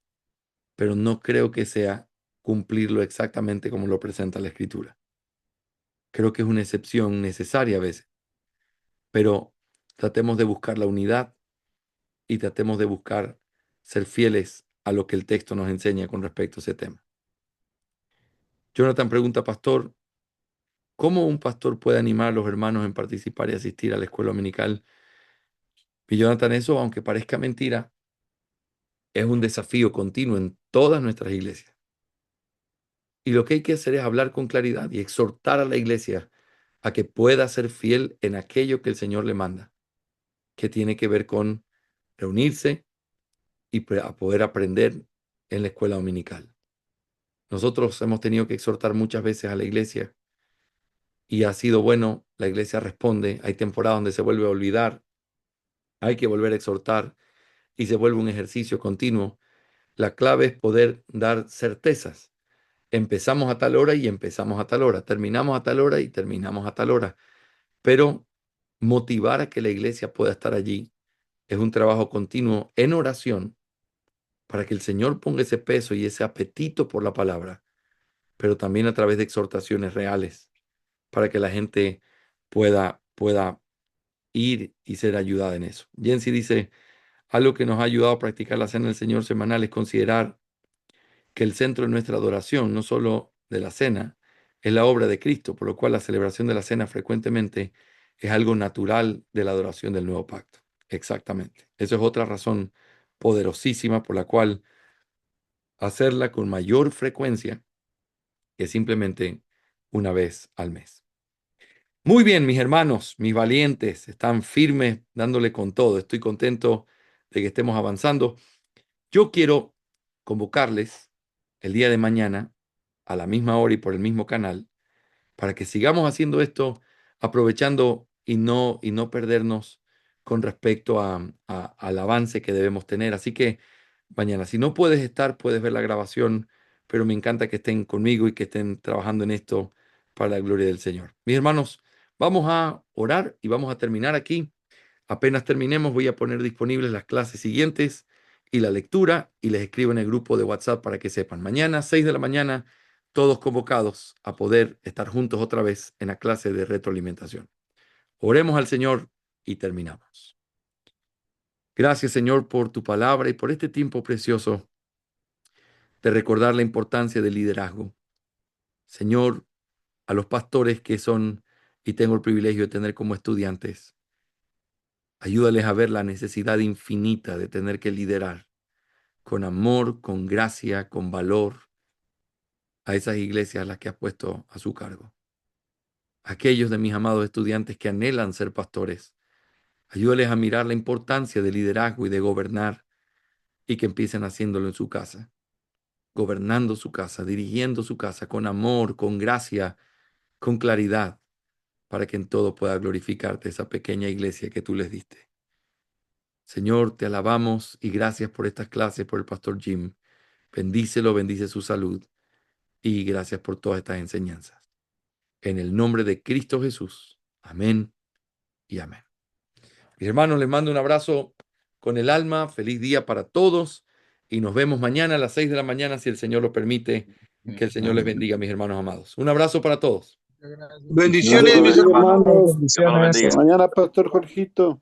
pero no creo que sea cumplirlo exactamente como lo presenta la Escritura. Creo que es una excepción necesaria a veces, pero tratemos de buscar la unidad y tratemos de buscar ser fieles a lo que el texto nos enseña con respecto a ese tema. Jonathan pregunta, pastor, ¿cómo un pastor puede animar a los hermanos en participar y asistir a la escuela dominical? Y Jonathan, eso, aunque parezca mentira, es un desafío continuo en todas nuestras iglesias. Y lo que hay que hacer es hablar con claridad y exhortar a la iglesia a que pueda ser fiel en aquello que el Señor le manda, que tiene que ver con reunirse y a poder aprender en la escuela dominical. Nosotros hemos tenido que exhortar muchas veces a la iglesia y ha sido bueno, la iglesia responde, hay temporadas donde se vuelve a olvidar, hay que volver a exhortar y se vuelve un ejercicio continuo. La clave es poder dar certezas. Empezamos a tal hora y empezamos a tal hora, terminamos a tal hora y terminamos a tal hora, pero motivar a que la iglesia pueda estar allí es un trabajo continuo en oración para que el Señor ponga ese peso y ese apetito por la palabra, pero también a través de exhortaciones reales para que la gente pueda ir y ser ayudada en eso. Jensi dice, algo que nos ha ayudado a practicar la cena del Señor semanal es considerar que el centro de nuestra adoración, no solo de la cena, es la obra de Cristo, por lo cual la celebración de la cena frecuentemente es algo natural de la adoración del nuevo pacto. Exactamente. Eso es otra razón poderosísima por la cual hacerla con mayor frecuencia que simplemente una vez al mes. Muy bien, mis hermanos, mis valientes, están firmes, dándole con todo. Estoy contento de que estemos avanzando. Yo quiero convocarles el día de mañana a la misma hora y por el mismo canal para que sigamos haciendo esto, aprovechando y no perdernos con respecto al avance que debemos tener. Así que mañana, si no puedes estar, puedes ver la grabación, pero me encanta que estén conmigo y que estén trabajando en esto para la gloria del Señor. Mis hermanos, vamos a orar y vamos a terminar aquí. Apenas terminemos, voy a poner disponibles las clases siguientes y la lectura y les escribo en el grupo de WhatsApp para que sepan. Mañana, 6 de la mañana, todos convocados a poder estar juntos otra vez en la clase de retroalimentación. Oremos al Señor y terminamos. Gracias, Señor, por tu palabra y por este tiempo precioso de recordar la importancia del liderazgo. Señor, a los pastores que son y tengo el privilegio de tener como estudiantes, ayúdales a ver la necesidad infinita de tener que liderar con amor, con gracia, con valor a esas iglesias a las que has puesto a su cargo. Aquellos de mis amados estudiantes que anhelan ser pastores, ayúdales a mirar la importancia del liderazgo y de gobernar y que empiecen haciéndolo en su casa, gobernando su casa, dirigiendo su casa con amor, con gracia, con claridad, para que en todo pueda glorificarte esa pequeña iglesia que tú les diste. Señor, te alabamos y gracias por estas clases, por el pastor Jim. Bendícelo, bendice su salud y gracias por todas estas enseñanzas. En el nombre de Cristo Jesús. Amén y amén. Mis hermanos, les mando un abrazo con el alma. Feliz día para todos y nos vemos mañana a las 6 de la mañana, si el Señor lo permite. Que el Señor les Amén. bendiga, mis hermanos amados. Un abrazo para todos. Bendiciones, Bendiciones, mis mis hermanos. hermanos. Dios me lo Bendiciones. bendiga. Hasta mañana, Pastor Jorgito.